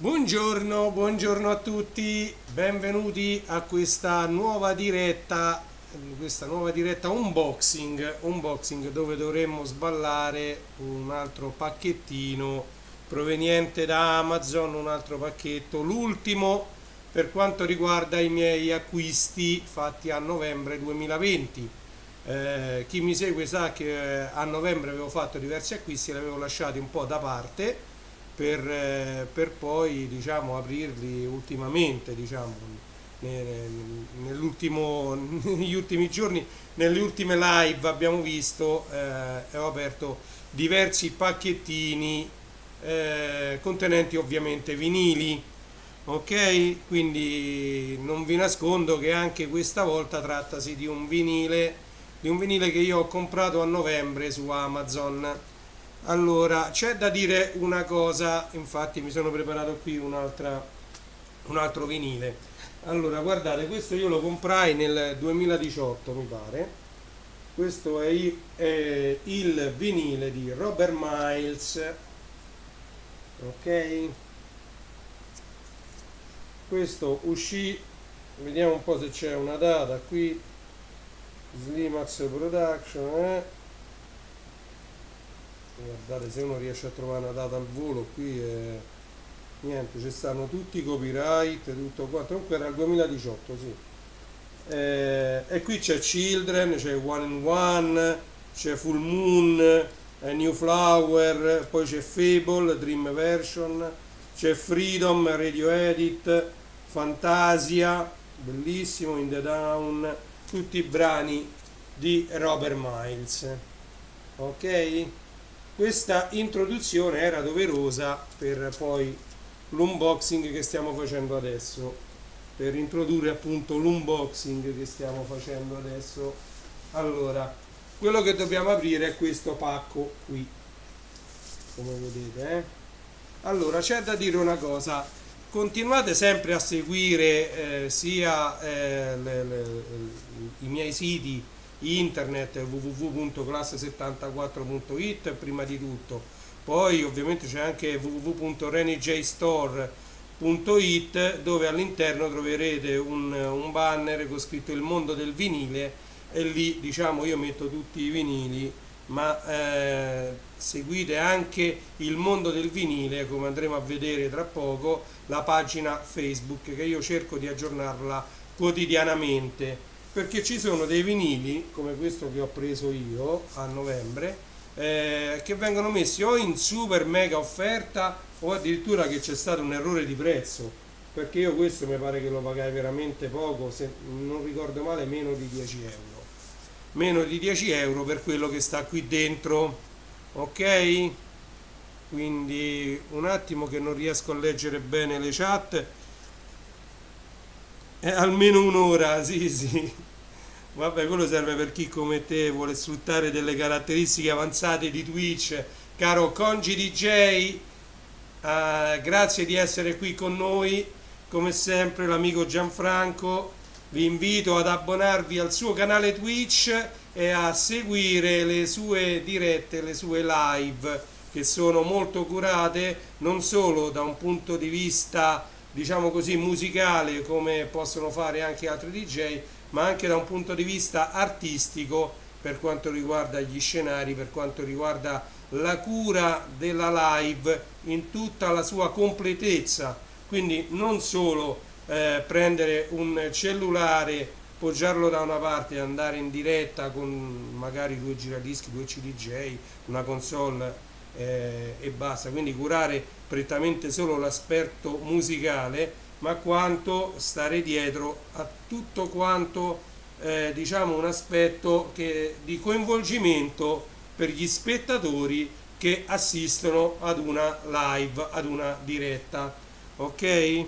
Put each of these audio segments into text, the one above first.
Buongiorno a tutti, benvenuti a questa nuova diretta unboxing dove dovremmo sballare un altro pacchettino proveniente da Amazon, un altro pacchetto, l'ultimo per quanto riguarda i miei acquisti fatti a novembre 2020. Chi mi segue sa che a novembre avevo fatto diversi acquisti, li avevo lasciati un po' da parte per poi diciamo aprirli ultimamente, diciamo, negli ultimi giorni, nelle ultime live abbiamo visto ho aperto diversi pacchettini contenenti ovviamente vinili. Ok, quindi non vi nascondo che anche questa volta trattasi di un vinile che io ho comprato a novembre su Amazon. Allora, c'è da dire una cosa, infatti mi sono preparato qui un altro vinile. Allora, guardate, questo io lo comprai nel 2018, mi pare. Questo è il vinile di Robert Miles, ok? Questo uscì, vediamo un po' se c'è una data qui, Slimax Production, guardate se uno riesce a trovare una data al volo qui niente, ci stanno tutti i copyright, tutto quanto, comunque era il 2018, sì. E qui c'è Children, c'è One in One, c'è Full Moon, New Flower, poi c'è Fable, Dream Version, c'è Freedom, Radio Edit, Fantasia, bellissimo, In the Down, tutti i brani di Robert Miles. Ok? Questa introduzione era doverosa per poi l'unboxing che stiamo facendo adesso, per introdurre appunto l'unboxing che stiamo facendo adesso. Allora, quello che dobbiamo aprire è questo pacco qui, come vedete. Allora, c'è da dire una cosa, continuate sempre a seguire i miei siti internet www.classe74.it prima di tutto, poi ovviamente c'è anche www.renijstore.it dove all'interno troverete un banner con scritto il mondo del vinile e lì diciamo io metto tutti i vinili, ma seguite anche il mondo del vinile, come andremo a vedere tra poco, la pagina Facebook che io cerco di aggiornarla quotidianamente, perché ci sono dei vinili come questo che ho preso io a novembre che vengono messi o in super mega offerta o addirittura che c'è stato un errore di prezzo, perché io questo mi pare che lo pagai veramente poco, se non ricordo male meno di 10 euro per quello che sta qui dentro, ok? Quindi un attimo che non riesco a leggere bene le chat. È almeno un'ora, sì, sì. Vabbè, quello serve per chi come te vuole sfruttare delle caratteristiche avanzate di Twitch. Caro Congi DJ, grazie di essere qui con noi. Come sempre, l'amico Gianfranco. Vi invito ad abbonarvi al suo canale Twitch e a seguire le sue dirette, le sue live, che sono molto curate, non solo da un punto di vista diciamo così musicale come possono fare anche altri DJ, ma anche da un punto di vista artistico per quanto riguarda gli scenari, per quanto riguarda la cura della live in tutta la sua completezza. Quindi non solo prendere un cellulare, poggiarlo da una parte e andare in diretta con magari due giradischi, due CDJ, una console e basta, quindi curare prettamente solo l'aspetto musicale, ma quanto stare dietro a tutto quanto diciamo un aspetto di coinvolgimento per gli spettatori che assistono ad una live, ad una diretta, ok?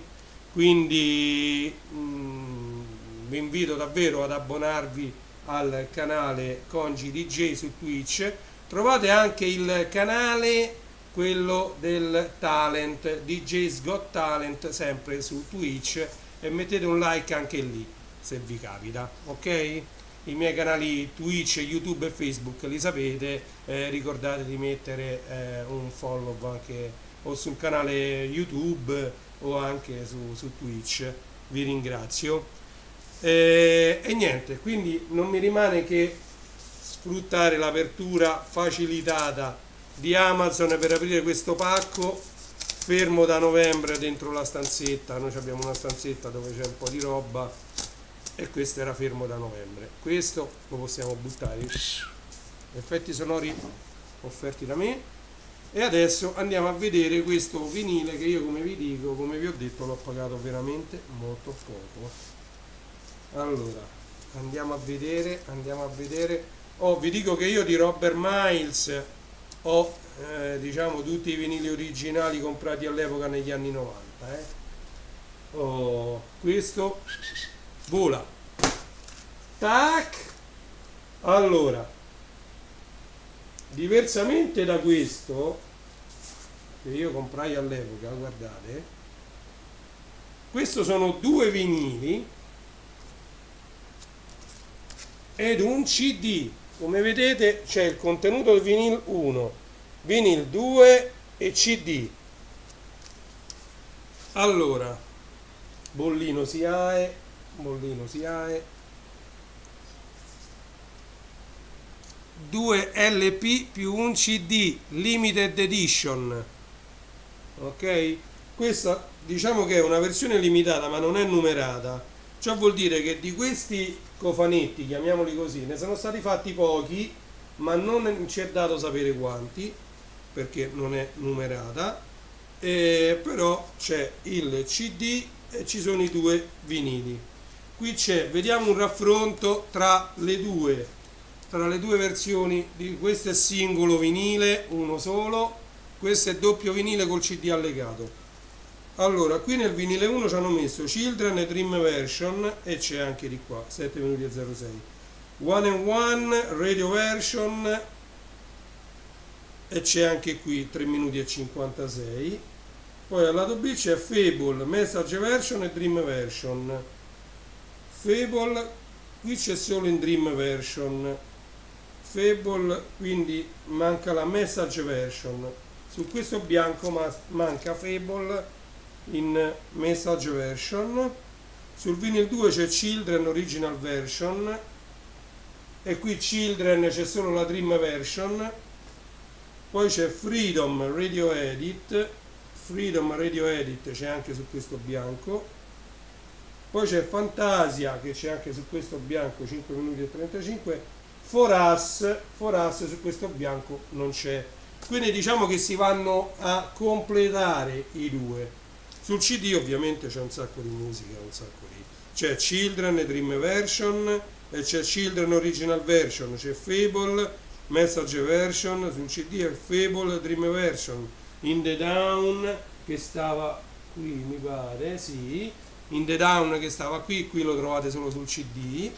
Quindi vi invito davvero ad abbonarvi al canale Congi DJ su Twitch. Trovate anche il canale, quello del talent, DJ's Got Talent, sempre su Twitch, e mettete un like anche lì se vi capita, ok? i miei canali Twitch, YouTube e Facebook li sapete, ricordate di mettere un follow anche o sul canale YouTube o anche su Twitch. Vi ringrazio. E niente, quindi non mi rimane che sfruttare l'apertura facilitata di Amazon per aprire questo pacco fermo da novembre dentro la stanzetta. Noi abbiamo una stanzetta dove c'è un po' di roba e questo era fermo da novembre. Questo lo possiamo buttare, effetti sonori offerti da me. E adesso andiamo a vedere questo vinile che io, come vi dico, come vi ho detto, l'ho pagato veramente molto poco. Allora andiamo a vedere. Oh, vi dico che io di Robert Miles ho diciamo tutti i vinili originali comprati all'epoca negli anni 90. Oh, questo vola, tac. Allora, diversamente da questo che io comprai all'epoca, guardate, questo sono due vinili ed un CD. Come vedete c'è il contenuto del vinil 1, vinil 2 e CD. Allora, bollino SIAE, 2 LP più un CD limited edition. Ok, questa diciamo che è una versione limitata ma non è numerata. Ciò vuol dire che di questi cofanetti, chiamiamoli così, ne sono stati fatti pochi, ma non ci è dato sapere quanti, perché non è numerata. Però c'è il CD e ci sono i due vinili. Qui c'è, vediamo un raffronto tra le due versioni. Questo è singolo vinile, uno solo, questo è doppio vinile col CD allegato. Allora, qui nel vinile 1 ci hanno messo Children e Dream Version e c'è anche di qua 7 minuti e 06, One and One Radio Version e c'è anche qui 3 minuti e 56. Poi al lato B c'è Fable, Message Version e Dream Version. Fable, qui c'è solo in Dream Version. Fable, quindi manca la Message Version. Su questo bianco manca Fable in Message Version. Sul vinyl 2 c'è Children Original Version e qui Children c'è solo la Dream Version. Poi c'è Freedom Radio Edit c'è anche su questo bianco. Poi c'è Fantasia che c'è anche su questo bianco, 5 minuti e 35. For Us su questo bianco non c'è. Quindi diciamo che si vanno a completare i due. Sul CD ovviamente c'è un sacco di musica, c'è Children Dream Version e c'è Children Original Version, c'è Fable Message Version, sul CD è Fable Dream Version, In the Down che stava qui mi pare, sì, In the Down che stava qui lo trovate solo sul CD,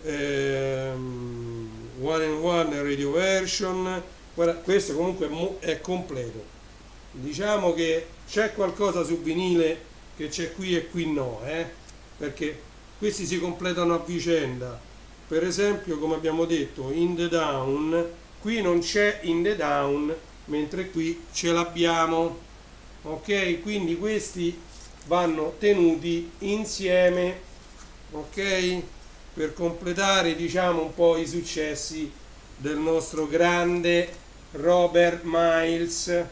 One and One Radio Version. Guarda, questo comunque è completo. Diciamo che c'è qualcosa su vinile che c'è qui e qui no, perché questi si completano a vicenda. Per esempio, come abbiamo detto, In the Down, qui non c'è In the Down, mentre qui ce l'abbiamo. Ok, quindi questi vanno tenuti insieme, ok, per completare, diciamo, un po' i successi del nostro grande Robert Miles.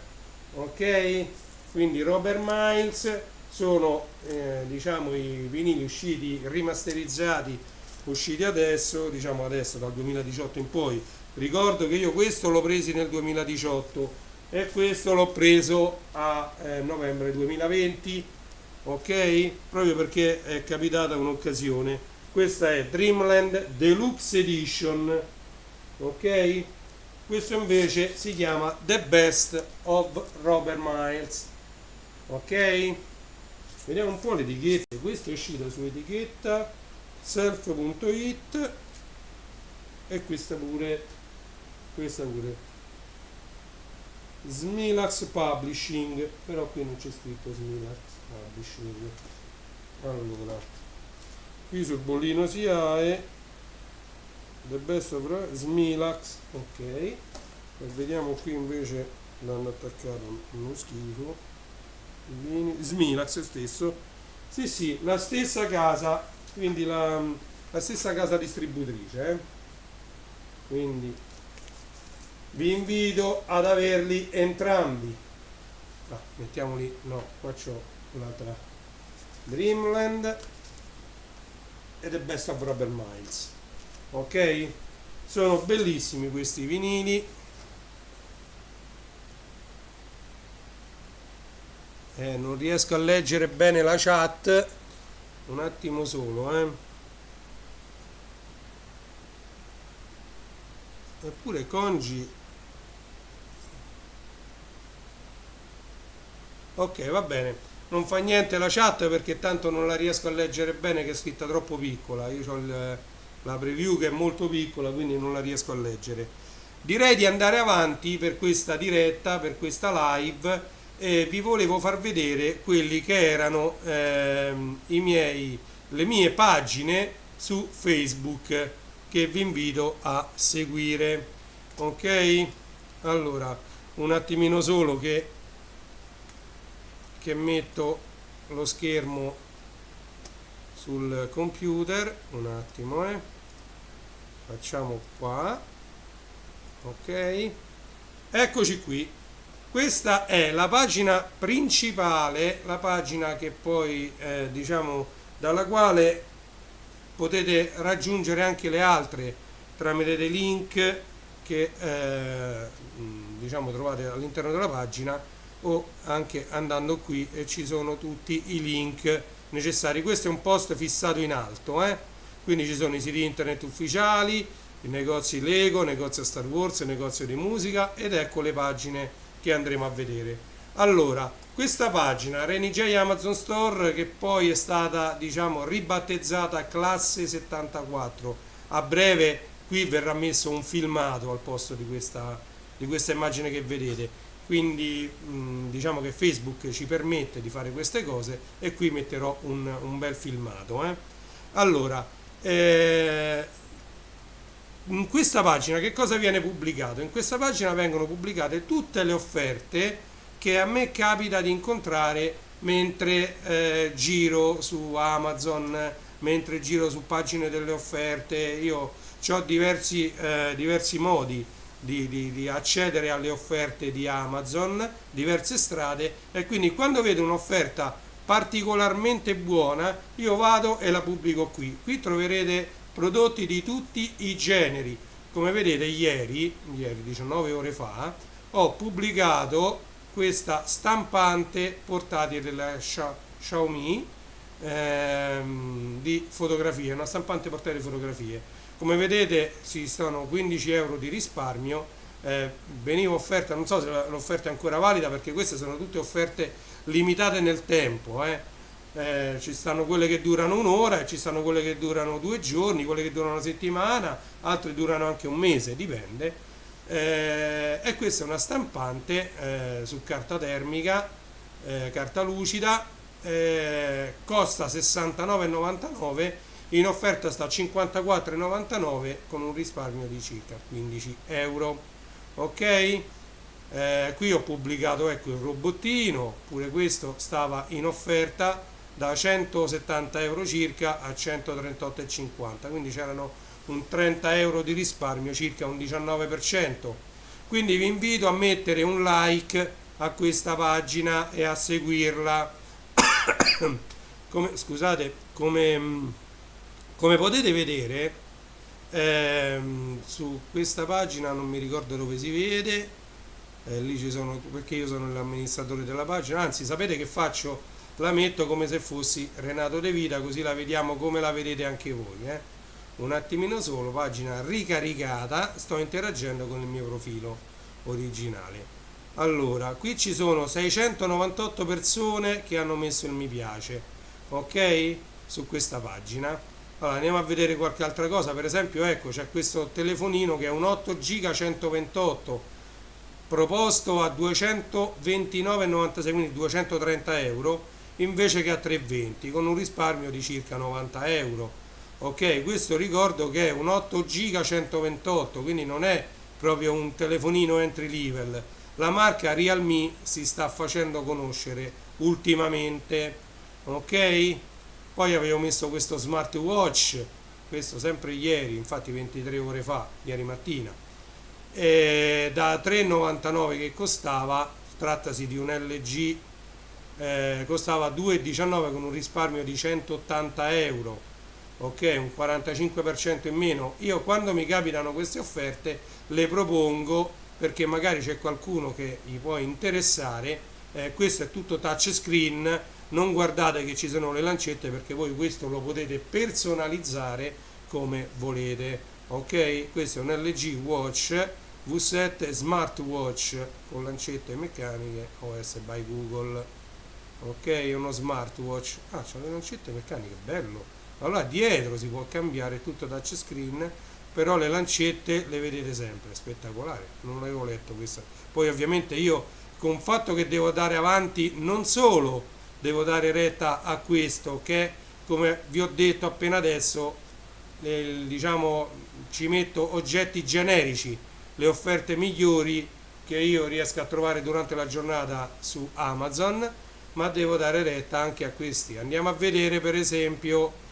Ok, quindi Robert Miles sono diciamo i vinili usciti rimasterizzati, usciti adesso, diciamo adesso dal 2018 in poi. Ricordo che io questo l'ho preso nel 2018 e questo l'ho preso a novembre 2020, ok, proprio perché è capitata un'occasione. Questa è Dreamland Deluxe Edition, ok. Questo invece si chiama The Best of Robert Miles, ok. Vediamo un po' le etichette. Questo è uscito su etichetta self.it e questa pure Smilax Publishing, però qui non c'è scritto Smilax Publishing. Allora, qui sul bollino SIAE The Best of Smilax, ok, e vediamo qui invece l'hanno attaccato uno schifo, Smilax stesso, sì sì, la stessa casa, quindi la stessa casa distributrice, quindi vi invito ad averli entrambi. Mettiamoli, no, qua c'ho l'altra Dreamland e The Best of Rubber Miles, ok, sono bellissimi questi vinili, non riesco a leggere bene la chat, un attimo solo, eppure Congi, ok, va bene, non fa niente la chat perché tanto non la riesco a leggere bene, che è scritta troppo piccola, io ho la preview che è molto piccola, quindi non la riesco a leggere. Direi di andare avanti per questa diretta, per questa live, e vi volevo far vedere quelli che erano le mie pagine su Facebook, che vi invito a seguire, ok? Allora, un attimino solo che metto lo schermo sul computer, un attimo, facciamo qua, ok, eccoci qui. Questa è la pagina principale, la pagina che poi diciamo dalla quale potete raggiungere anche le altre tramite dei link che diciamo trovate all'interno della pagina, o anche andando qui e ci sono tutti i link necessari. Questo è un post fissato in alto, quindi ci sono i siti internet ufficiali, i negozi Lego, negozio Star Wars, negozio di musica, ed ecco le pagine che andremo a vedere. Allora, questa pagina Reni J Amazon Store, che poi è stata diciamo ribattezzata Classe 74, a breve qui verrà messo un filmato al posto di questa immagine che vedete, quindi diciamo che Facebook ci permette di fare queste cose e qui metterò un bel filmato, allora in questa pagina che cosa viene pubblicato? In questa pagina vengono pubblicate tutte le offerte che a me capita di incontrare mentre giro su Amazon, mentre giro su pagine delle offerte. Io ho diversi modi di accedere alle offerte di Amazon, diverse strade, e quindi quando vedo un'offerta particolarmente buona io vado e la pubblico qui. Qui troverete prodotti di tutti i generi. Come vedete ieri 19 ore fa ho pubblicato questa stampante portatile della Xiaomi di fotografie, una stampante portatile di fotografie. Come vedete ci sono 15 euro di risparmio, veniva offerta, non so se l'offerta è ancora valida perché queste sono tutte offerte limitate nel tempo, ci stanno quelle che durano un'ora, ci stanno quelle che durano 2 giorni, quelle che durano una settimana, altre durano anche un mese, dipende. E questa è una stampante su carta termica, carta lucida, costa 69,99, in offerta sta a 54,99 con un risparmio di circa 15 euro, ok? Qui ho pubblicato, ecco, il robottino, pure questo stava in offerta da 170 euro circa a 138,50, quindi c'erano un 30 euro di risparmio, circa un 19%. Quindi vi invito a mettere un like a questa pagina e a seguirla. Come potete vedere, su questa pagina non mi ricordo dove si vede, lì ci sono, perché io sono l'amministratore della pagina, anzi sapete che faccio? La metto come se fossi Renato De Vita, così la vediamo come la vedete anche voi, un attimino solo, pagina ricaricata, sto interagendo con il mio profilo originale. Allora, qui ci sono 698 persone che hanno messo il mi piace, ok? Su questa pagina. Allora, andiamo a vedere qualche altra cosa. Per esempio, ecco, c'è questo telefonino che è un 8 giga 128, proposto a 229,96, quindi 230 euro, invece che a 320, con un risparmio di circa 90 euro. ok? Questo ricordo che è un 8 giga 128, quindi non è proprio un telefonino entry level. La marca Realme si sta facendo conoscere ultimamente, ok? Poi avevo messo questo smartwatch, questo sempre ieri, infatti 23 ore fa, ieri mattina, da 3,99 che costava, trattasi di un LG, costava 2,19 con un risparmio di 180 euro, ok, un 45% in meno. Io quando mi capitano queste offerte le propongo perché magari c'è qualcuno che gli può interessare. Questo è tutto touchscreen, non guardate che ci sono le lancette perché voi questo lo potete personalizzare come volete, ok? Questo è un LG Watch V7 Smartwatch con lancette meccaniche OS by Google, ok? È uno smartwatch, c'ha le lancette meccaniche, bello. Allora dietro si può cambiare tutto touchscreen, però le lancette le vedete sempre, spettacolare, non l'avevo letto questa. Poi ovviamente io con il fatto che devo dare avanti, non solo devo dare retta a questo che, come vi ho detto appena adesso, diciamo ci metto oggetti generici, le offerte migliori che io riesco a trovare durante la giornata su Amazon, ma devo dare retta anche a questi. Andiamo a vedere per esempio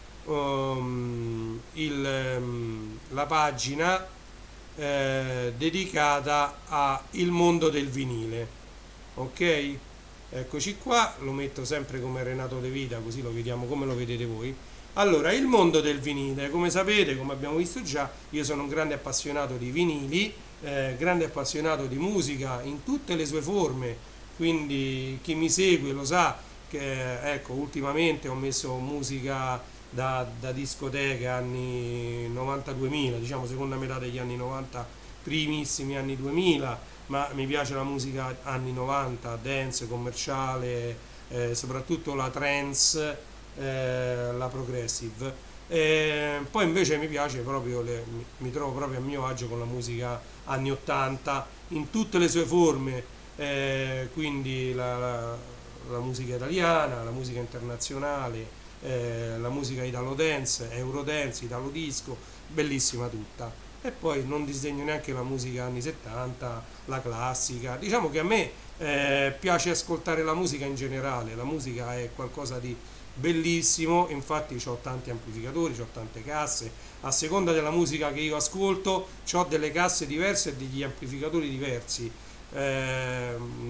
la pagina dedicata al mondo del vinile, ok? Eccoci qua, lo metto sempre come Renato De Vita così lo vediamo come lo vedete voi. Allora, il mondo del vinile, come sapete, come abbiamo visto già, io sono un grande appassionato di vinili, grande appassionato di musica in tutte le sue forme, quindi chi mi segue lo sa che ecco, ultimamente ho messo musica da discoteca anni 90-2000, diciamo seconda metà degli anni 90, primissimi anni 2000, ma mi piace la musica anni 90, dance, commerciale, soprattutto la trance, la progressive. Poi invece mi piace proprio, mi trovo proprio a mio agio con la musica anni 80 in tutte le sue forme, quindi la musica italiana, la musica internazionale, la musica italo dance, eurodance, italo disco, bellissima tutta. E poi non disdegno neanche la musica anni 70, la classica. Diciamo che a me piace ascoltare la musica in generale, la musica è qualcosa di bellissimo, infatti ho tanti amplificatori, ho tante casse, a seconda della musica che io ascolto ho delle casse diverse e degli amplificatori diversi.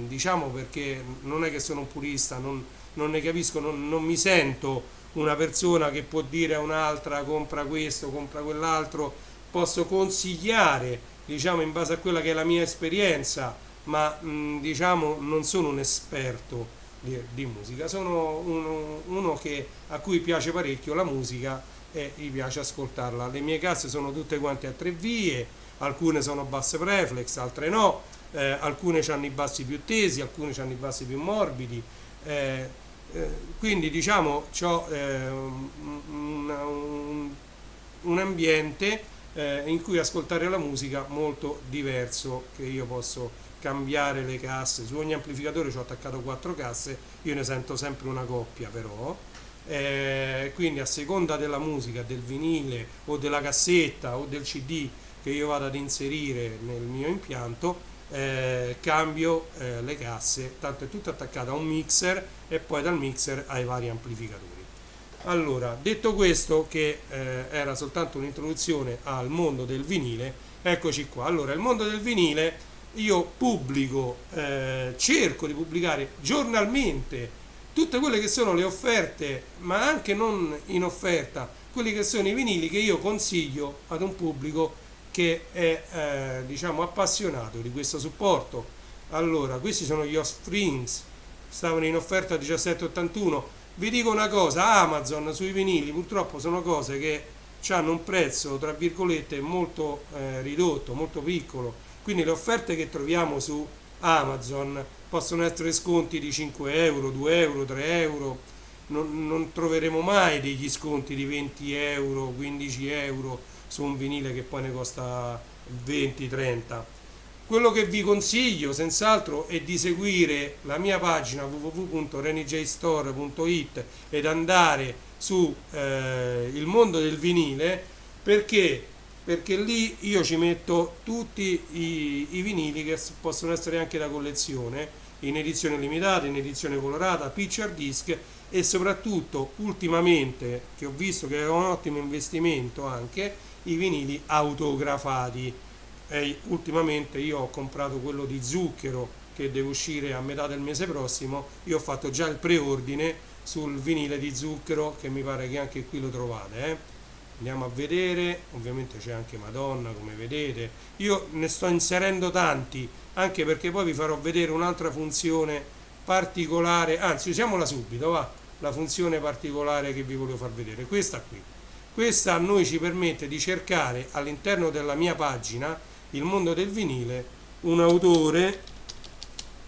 Diciamo perché non è che sono un purista, non ne capisco, non mi sento una persona che può dire a un'altra compra questo, compra quell'altro, posso consigliare, diciamo, in base a quella che è la mia esperienza, ma diciamo non sono un esperto di musica, sono uno a cui piace parecchio la musica e gli piace ascoltarla. Le mie casse sono tutte quante a 3 vie, alcune sono basse reflex, altre no, alcune hanno i bassi più tesi, alcune hanno i bassi più morbidi, quindi diciamo ho un ambiente in cui ascoltare la musica molto diverso, che io posso cambiare le casse. Su ogni amplificatore ci ho attaccato 4 casse, io ne sento sempre una coppia però, quindi a seconda della musica, del vinile o della cassetta o del CD che io vado ad inserire nel mio impianto, cambio le casse, tanto è tutto attaccato a un mixer e poi dal mixer ai vari amplificatori. Allora, detto questo, che era soltanto un'introduzione al mondo del vinile, eccoci qua. Allora, il mondo del vinile io pubblico, cerco di pubblicare giornalmente tutte quelle che sono le offerte, ma anche non in offerta, quelli che sono i vinili che io consiglio ad un pubblico che è diciamo appassionato di questo supporto. Allora, questi sono gli Offsprings, stavano in offerta a 17,81. Vi dico una cosa, Amazon sui vinili purtroppo sono cose che hanno un prezzo tra virgolette molto ridotto, molto piccolo, quindi le offerte che troviamo su Amazon possono essere sconti di 5 euro, 2 euro, 3 euro, non troveremo mai degli sconti di 20 euro, 15 euro su un vinile che poi ne costa 20-30. Quello che vi consiglio senz'altro è di seguire la mia pagina www.renijstore.it ed andare su il mondo del vinile, perché lì io ci metto tutti i vinili che possono essere anche da collezione, in edizione limitata, in edizione colorata, picture disc, e soprattutto ultimamente, che ho visto che è un ottimo investimento, anche i vinili autografati. E ultimamente io ho comprato quello di Zucchero, che deve uscire a metà del mese prossimo. Io ho fatto già il preordine sul vinile di Zucchero, che mi pare che anche qui lo trovate. Andiamo a vedere, ovviamente c'è anche Madonna, come vedete. Io ne sto inserendo tanti, anche perché poi vi farò vedere un'altra funzione particolare, anzi usiamola subito, va, la funzione particolare che vi volevo far vedere, questa qui. Questa a noi ci permette di cercare all'interno della mia pagina, il mondo del vinile, un autore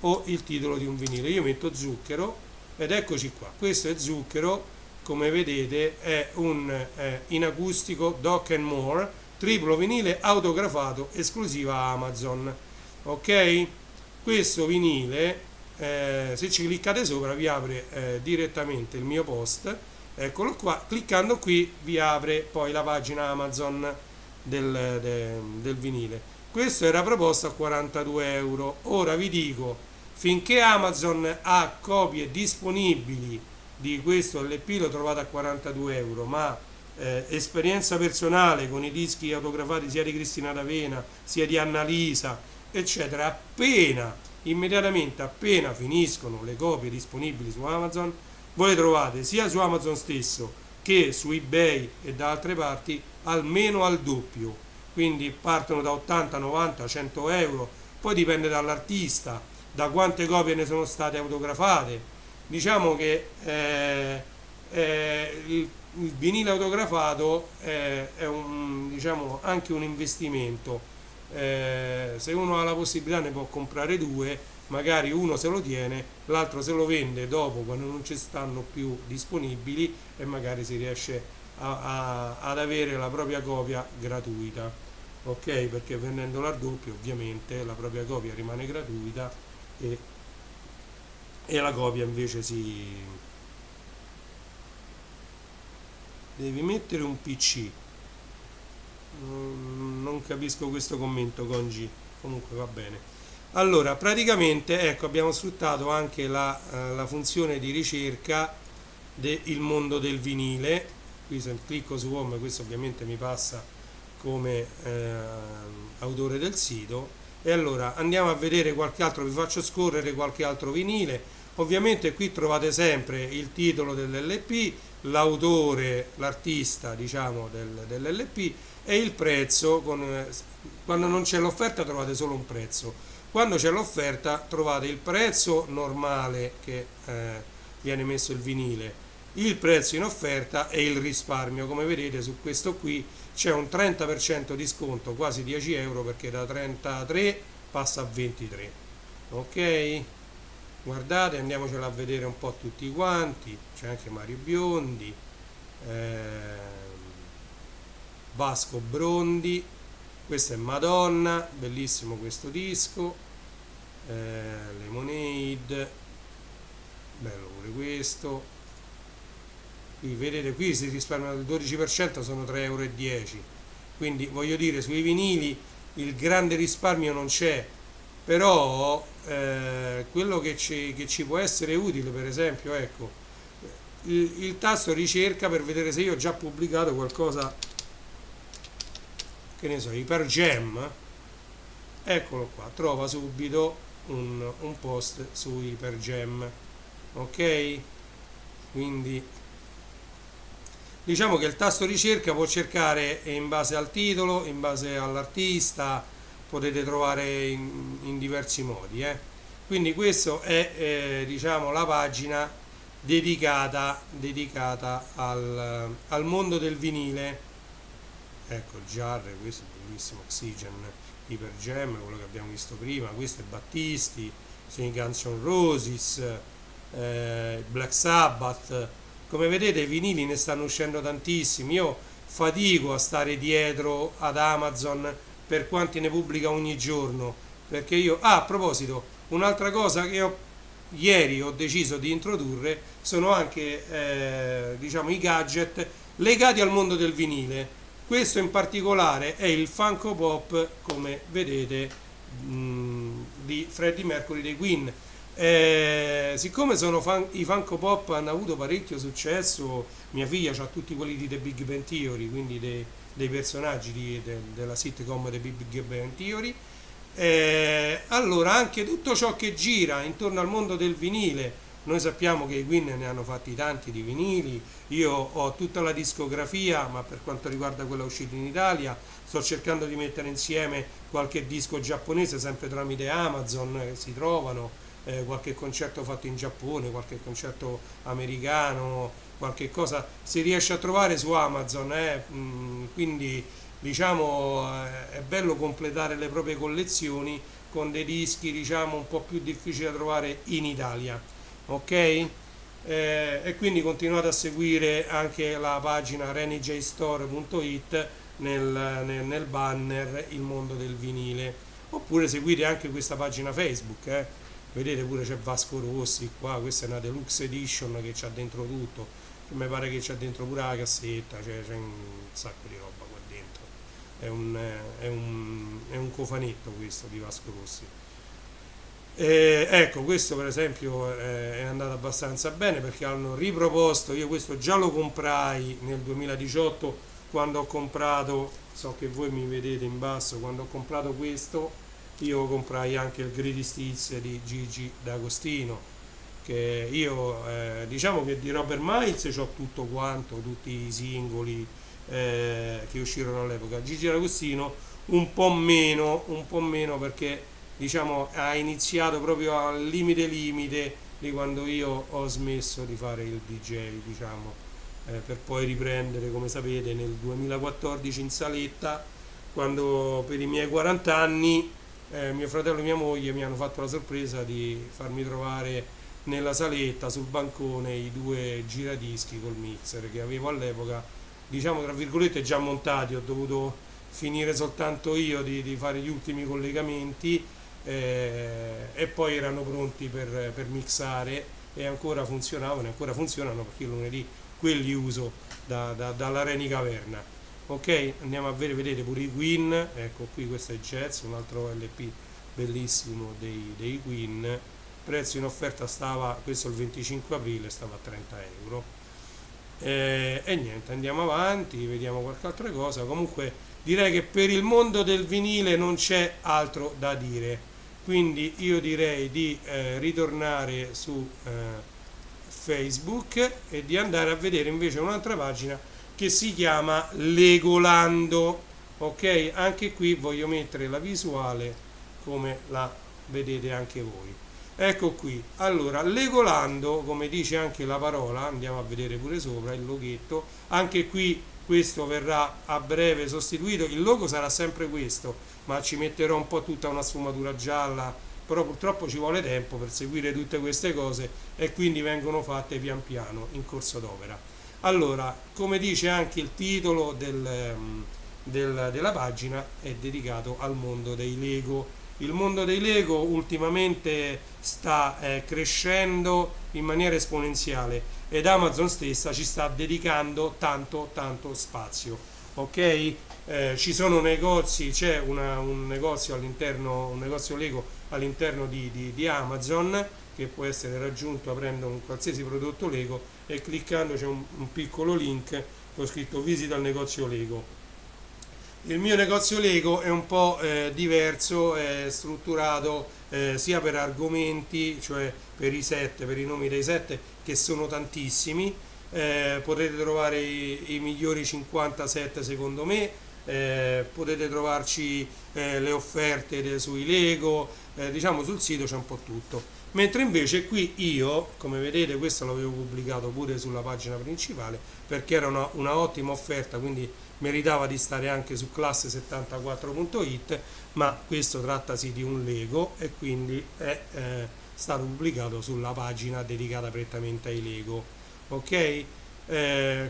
o il titolo di un vinile. Io metto Zucchero ed eccoci qua, questo è Zucchero, come vedete è un in acustico Dock and More, triplo vinile autografato, esclusiva Amazon. Ok, questo vinile, se ci cliccate sopra vi apre direttamente il mio post, eccolo qua. Cliccando qui vi apre poi la pagina Amazon del vinile. Questo era proposto a 42 euro. Ora vi dico, finché Amazon ha copie disponibili di questo LP lo trovate a 42 euro, ma esperienza personale con i dischi autografati sia di Cristina D'Avena sia di Annalisa, eccetera, immediatamente appena finiscono le copie disponibili su Amazon, voi le trovate sia su Amazon stesso che su eBay e da altre parti almeno al doppio. Quindi partono da 80, 90, 100 euro, poi dipende dall'artista, da quante copie ne sono state autografate. Diciamo che il vinile autografato è diciamo, anche un investimento. Se uno ha la possibilità ne può comprare due, magari uno se lo tiene, l'altro se lo vende dopo quando non ci stanno più disponibili, e magari si riesce ad avere la propria copia gratuita. Ok, perché vendendola al doppio ovviamente la propria copia rimane gratuita e la copia invece devi mettere un PC. Non capisco questo commento, Congi, comunque va bene. Allora, praticamente ecco, abbiamo sfruttato anche la funzione di ricerca del mondo del vinile. Qui se clicco su home, questo ovviamente mi passa come autore del sito. E allora andiamo a vedere qualche altro, vi faccio scorrere qualche altro vinile. Ovviamente qui trovate sempre il titolo dell'LP, l'autore, l'artista diciamo dell'LP, e il prezzo. Quando non c'è l'offerta trovate solo un prezzo, quando c'è l'offerta trovate il prezzo normale che viene messo il vinile, il prezzo in offerta e il risparmio. Come vedete su questo qui c'è un 30% di sconto, quasi 10 euro, perché da 33 passa a 23. Ok, guardate, andiamocela a vedere un po' tutti quanti. C'è anche Mario Biondi, Vasco Brondi, questa è Madonna, bellissimo questo disco, Lemonade, bello pure questo. Qui vedete, qui si risparmia del 12%, sono 3,10 euro. Quindi voglio dire, sui vinili il grande risparmio non c'è, però quello che ci può essere utile, per esempio, ecco, il tasto ricerca per vedere se io ho già pubblicato qualcosa, che ne so, Hyper Jam, eccolo qua, trova subito un post su Hyper Jam. Ok, quindi diciamo che il tasto ricerca può cercare in base al titolo, in base all'artista, potete trovare in diversi modi. Quindi questo è diciamo la pagina dedicata al mondo del vinile. Ecco il Jar, questo è bellissimo, Oxygen, Hyper Jam, quello che abbiamo visto prima. Questo è Battisti, sono i Guns N' Roses, Black Sabbath. Come vedete i vinili ne stanno uscendo tantissimi. Io fatico a stare dietro ad Amazon per quanti ne pubblica ogni giorno, perché io a proposito, un'altra cosa che ho ieri ho deciso di introdurre sono anche diciamo i gadget legati al mondo del vinile. Questo in particolare è il Funko Pop, come vedete, di Freddie Mercury dei Queen. Siccome i Funko Pop hanno avuto parecchio successo, mia figlia ha tutti quelli di The Big Bang Theory, quindi dei personaggi della sitcom The Big Bang Theory. Allora anche tutto ciò che gira intorno al mondo del vinile, noi sappiamo che i Queen ne hanno fatti tanti di vinili, io ho tutta la discografia, ma per quanto riguarda quella uscita in Italia sto cercando di mettere insieme qualche disco giapponese, sempre tramite Amazon, si trovano, qualche concerto fatto in Giappone, qualche concerto americano, qualche cosa si riesce a trovare su Amazon, quindi diciamo è bello completare le proprie collezioni con dei dischi diciamo un po' più difficili da trovare in Italia, ok? E quindi continuate a seguire anche la pagina renijstore.it nel banner Il Mondo del Vinile, oppure seguite anche questa pagina Facebook, vedete pure c'è Vasco Rossi qua, questa è una deluxe edition che c'ha dentro tutto, mi pare che c'ha dentro pure la cassetta, c'è un sacco di roba qua dentro, è un cofanetto questo di Vasco Rossi. Ecco, questo per esempio è andato abbastanza bene perché hanno riproposto, io questo già lo comprai nel 2018 quando ho comprato, so che voi mi vedete in basso, quando ho comprato questo io comprai anche il Greatest Hits di Gigi D'Agostino, che io diciamo che di Robert Miles c'ho tutto quanto, tutti i singoli che uscirono all'epoca. Gigi D'Agostino un po' meno perché diciamo ha iniziato proprio al limite di quando io ho smesso di fare il DJ, diciamo, per poi riprendere, come sapete, nel 2014 in saletta, quando per i miei 40 anni mio fratello e mia moglie mi hanno fatto la sorpresa di farmi trovare nella saletta sul bancone i due giradischi col mixer che avevo all'epoca, diciamo tra virgolette già montati, ho dovuto finire soltanto io di fare gli ultimi collegamenti, e poi erano pronti per mixare e ancora funzionavano e ancora funzionano perché io lunedì quelli uso dalla Reni Caverna. Ok, andiamo a vedere pure i Queen, ecco qui questo è Jazz, un altro LP bellissimo dei Queen, prezzo in offerta stava, questo il 25 aprile, stava a 30 euro. E niente, andiamo avanti, vediamo qualche altra cosa. Comunque direi che per il mondo del vinile non c'è altro da dire, quindi io direi di ritornare su Facebook e di andare a vedere invece un'altra pagina che si chiama Legolando, ok? Anche qui voglio mettere la visuale come la vedete anche voi. Ecco qui, allora Legolando, come dice anche la parola, andiamo a vedere pure sopra il loghetto, anche qui questo verrà a breve sostituito, il logo sarà sempre questo, ma ci metterò un po' tutta una sfumatura gialla, però purtroppo ci vuole tempo per seguire tutte queste cose e quindi vengono fatte pian piano in corso d'opera. Allora, come dice anche il titolo della pagina, è dedicato al mondo dei Lego. Il mondo dei Lego ultimamente sta crescendo in maniera esponenziale ed Amazon stessa ci sta dedicando tanto spazio, ok? Ci sono negozi, c'è un negozio all'interno, un negozio Lego all'interno di Amazon che può essere raggiunto aprendo un qualsiasi prodotto Lego e cliccando c'è un piccolo link con scritto visita il negozio Lego. Il mio negozio Lego è un po' diverso, è strutturato sia per argomenti, cioè per i set, per i nomi dei set che sono tantissimi, potete trovare i migliori 50 set secondo me, potete trovarci le offerte sui Lego, diciamo sul sito c'è un po' tutto. Mentre invece qui io, come vedete, questo l'avevo pubblicato pure sulla pagina principale perché era una ottima offerta, quindi meritava di stare anche su classe74.it, ma questo trattasi di un Lego e quindi è stato pubblicato sulla pagina dedicata prettamente ai Lego, ok?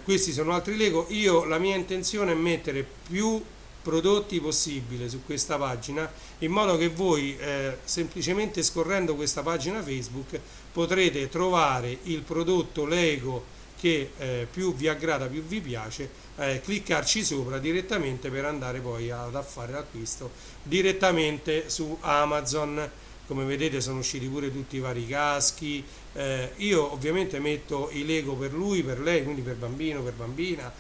Questi sono altri Lego. Io la mia intenzione è mettere più prodotti possibile su questa pagina, in modo che voi semplicemente scorrendo questa pagina Facebook potrete trovare il prodotto Lego che più vi aggrada, più vi piace, cliccarci sopra direttamente per andare poi a fare l'acquisto direttamente su Amazon. Come vedete sono usciti pure tutti i vari caschi, io ovviamente metto i Lego per lui, per lei, quindi per bambino, per bambina,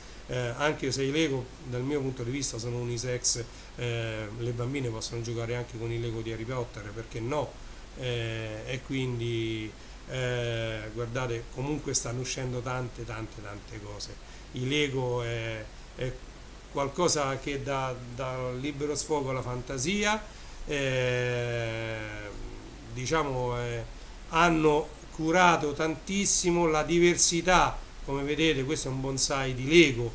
anche se i Lego dal mio punto di vista sono unisex, le bambine possono giocare anche con i Lego di Harry Potter, perché no? E quindi guardate, comunque stanno uscendo tante cose. I Lego è qualcosa che dà libero sfogo alla fantasia, eh, diciamo hanno curato tantissimo la diversità, come vedete questo è un bonsai di Lego,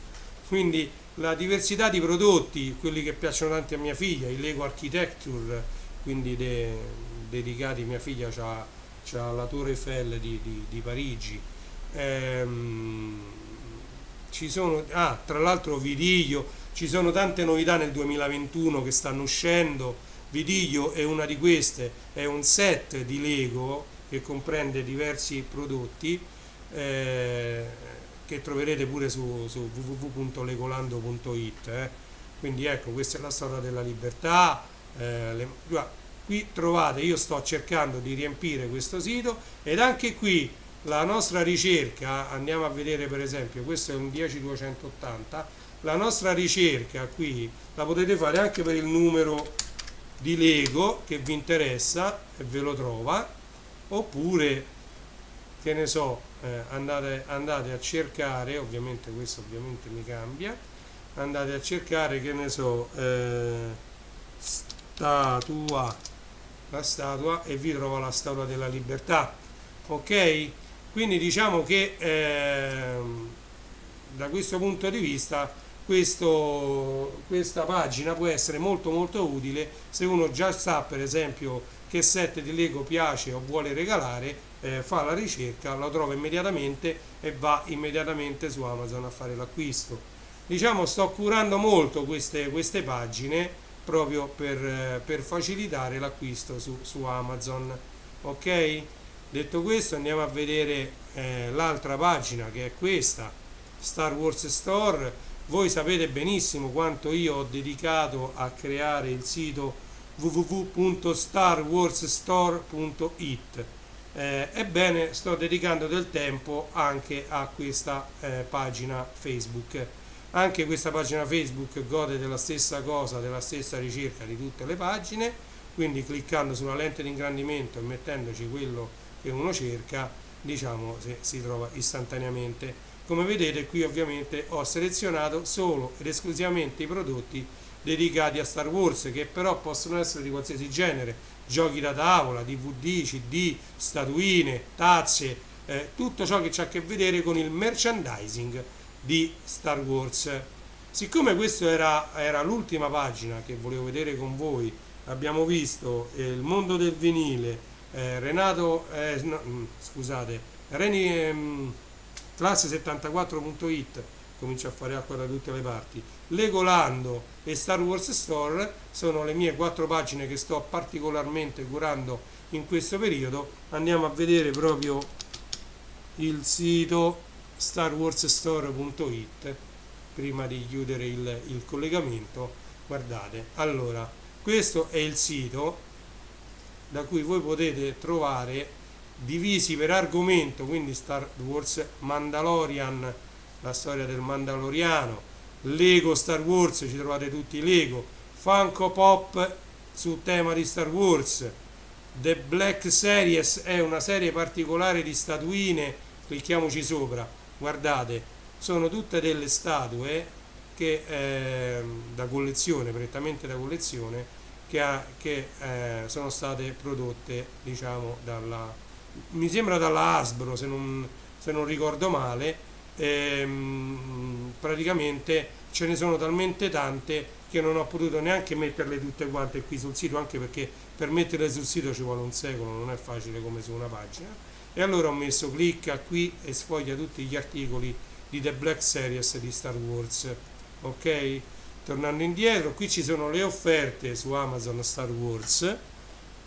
quindi la diversità di prodotti, quelli che piacciono tanto a mia figlia, il Lego Architecture, quindi dedicati, mia figlia c'ha la Torre Eiffel di Parigi. Ci sono, tra l'altro Vidiglio, ci sono tante novità nel 2021 che stanno uscendo. Vidiglio è una di queste, è un set di Lego che comprende diversi prodotti, che troverete pure su www.legolando.it. Quindi ecco, questa è la storia della libertà. Qui trovate, io sto cercando di riempire questo sito, ed anche qui la nostra ricerca, andiamo a vedere per esempio, questo è un 10280, la nostra ricerca qui la potete fare anche per il numero di Lego che vi interessa e ve lo trova, oppure che ne so, andate a cercare, ovviamente questo ovviamente mi cambia, andate a cercare, che ne so, la statua, e vi trova la Statua della Libertà. Ok? Quindi diciamo che da questo punto di vista questa pagina può essere molto utile se uno già sa per esempio che set di Lego piace o vuole regalare, fa la ricerca, la trova immediatamente e va immediatamente su Amazon a fare l'acquisto. Diciamo, sto curando molto queste pagine proprio per facilitare l'acquisto su Amazon. Ok? Detto questo, andiamo a vedere l'altra pagina, che è questa, Star Wars Store. Voi sapete benissimo quanto io ho dedicato a creare il sito www.starwarsstore.it. Ebbene, sto dedicando del tempo anche a questa pagina Facebook. Anche questa pagina Facebook gode della stessa cosa, della stessa ricerca di tutte le pagine, quindi cliccando sulla lente di ingrandimento e mettendoci quello che uno cerca, diciamo, si trova istantaneamente. Come vedete qui ovviamente ho selezionato solo ed esclusivamente i prodotti dedicati a Star Wars, che però possono essere di qualsiasi genere: giochi da tavola, DVD, CD, statuine, tazze, tutto ciò che ha a che vedere con il merchandising di Star Wars. Siccome questa era l'ultima pagina che volevo vedere con voi, abbiamo visto il mondo del vinile, classe74.it comincia a fare acqua da tutte le parti, Legolando e Star Wars Store sono le mie 4 pagine che sto particolarmente curando in questo periodo. Andiamo a vedere proprio il sito starwarsstore.it prima di chiudere il collegamento. Guardate, allora, questo è il sito da cui voi potete trovare, divisi per argomento, quindi Star Wars Mandalorian, la storia del Mandaloriano, Lego Star Wars, ci trovate tutti i Lego, Funko Pop su tema di Star Wars, The Black Series è una serie particolare di statuine, clicchiamoci sopra, guardate, sono tutte delle statue che da collezione, prettamente da collezione, che sono state prodotte, diciamo, mi sembra dalla Hasbro, se non ricordo male. Praticamente ce ne sono talmente tante che non ho potuto neanche metterle tutte quante qui sul sito, anche perché per metterle sul sito ci vuole un secolo, non è facile come su una pagina, e allora ho messo clicca qui e sfoglia tutti gli articoli di The Black Series di Star Wars. Ok, tornando indietro, qui ci sono le offerte su Amazon Star Wars,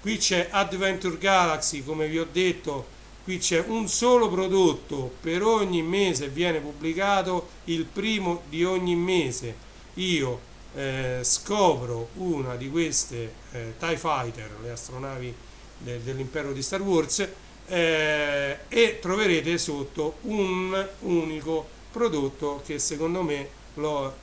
qui c'è Adventure Galaxy, come vi ho detto, qui c'è un solo prodotto per ogni mese, viene pubblicato il primo di ogni mese. Io scopro una di queste TIE Fighter, le astronavi dell'impero di Star Wars, e troverete sotto un unico prodotto che secondo me,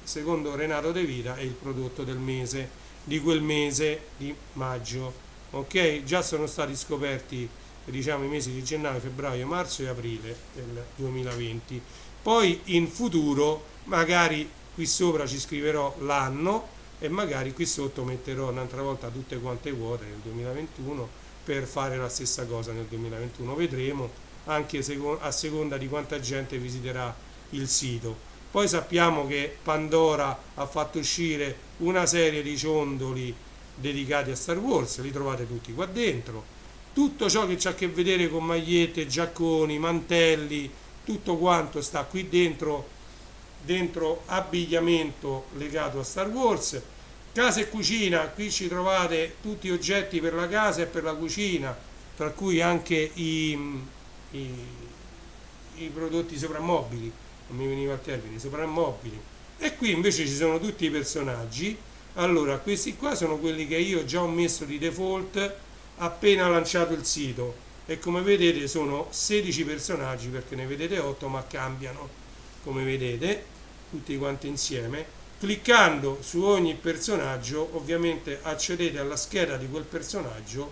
secondo Renato De Vita, è il prodotto del mese, di quel mese di maggio. Ok, già sono stati scoperti, diciamo, i mesi di gennaio, febbraio, marzo e aprile del 2020. Poi in futuro magari qui sopra ci scriverò l'anno e magari qui sotto metterò un'altra volta tutte quante quote nel 2021 per fare la stessa cosa nel 2021. Vedremo, anche a seconda di quanta gente visiterà il sito. Poi sappiamo che Pandora ha fatto uscire una serie di ciondoli dedicati a Star Wars, li trovate tutti qua dentro. Tutto ciò che ha a che vedere con magliette, giacconi, mantelli, tutto quanto sta qui dentro abbigliamento legato a Star Wars. Casa e cucina, qui ci trovate tutti oggetti per la casa e per la cucina, tra cui anche i prodotti soprammobili, non mi veniva il termine, soprammobili. E qui invece ci sono tutti i personaggi. Allora, questi qua sono quelli che io già ho messo di default appena lanciato il sito, e come vedete sono 16 personaggi, perché ne vedete 8 ma cambiano, come vedete, tutti quanti insieme. Cliccando su ogni personaggio ovviamente accedete alla scheda di quel personaggio,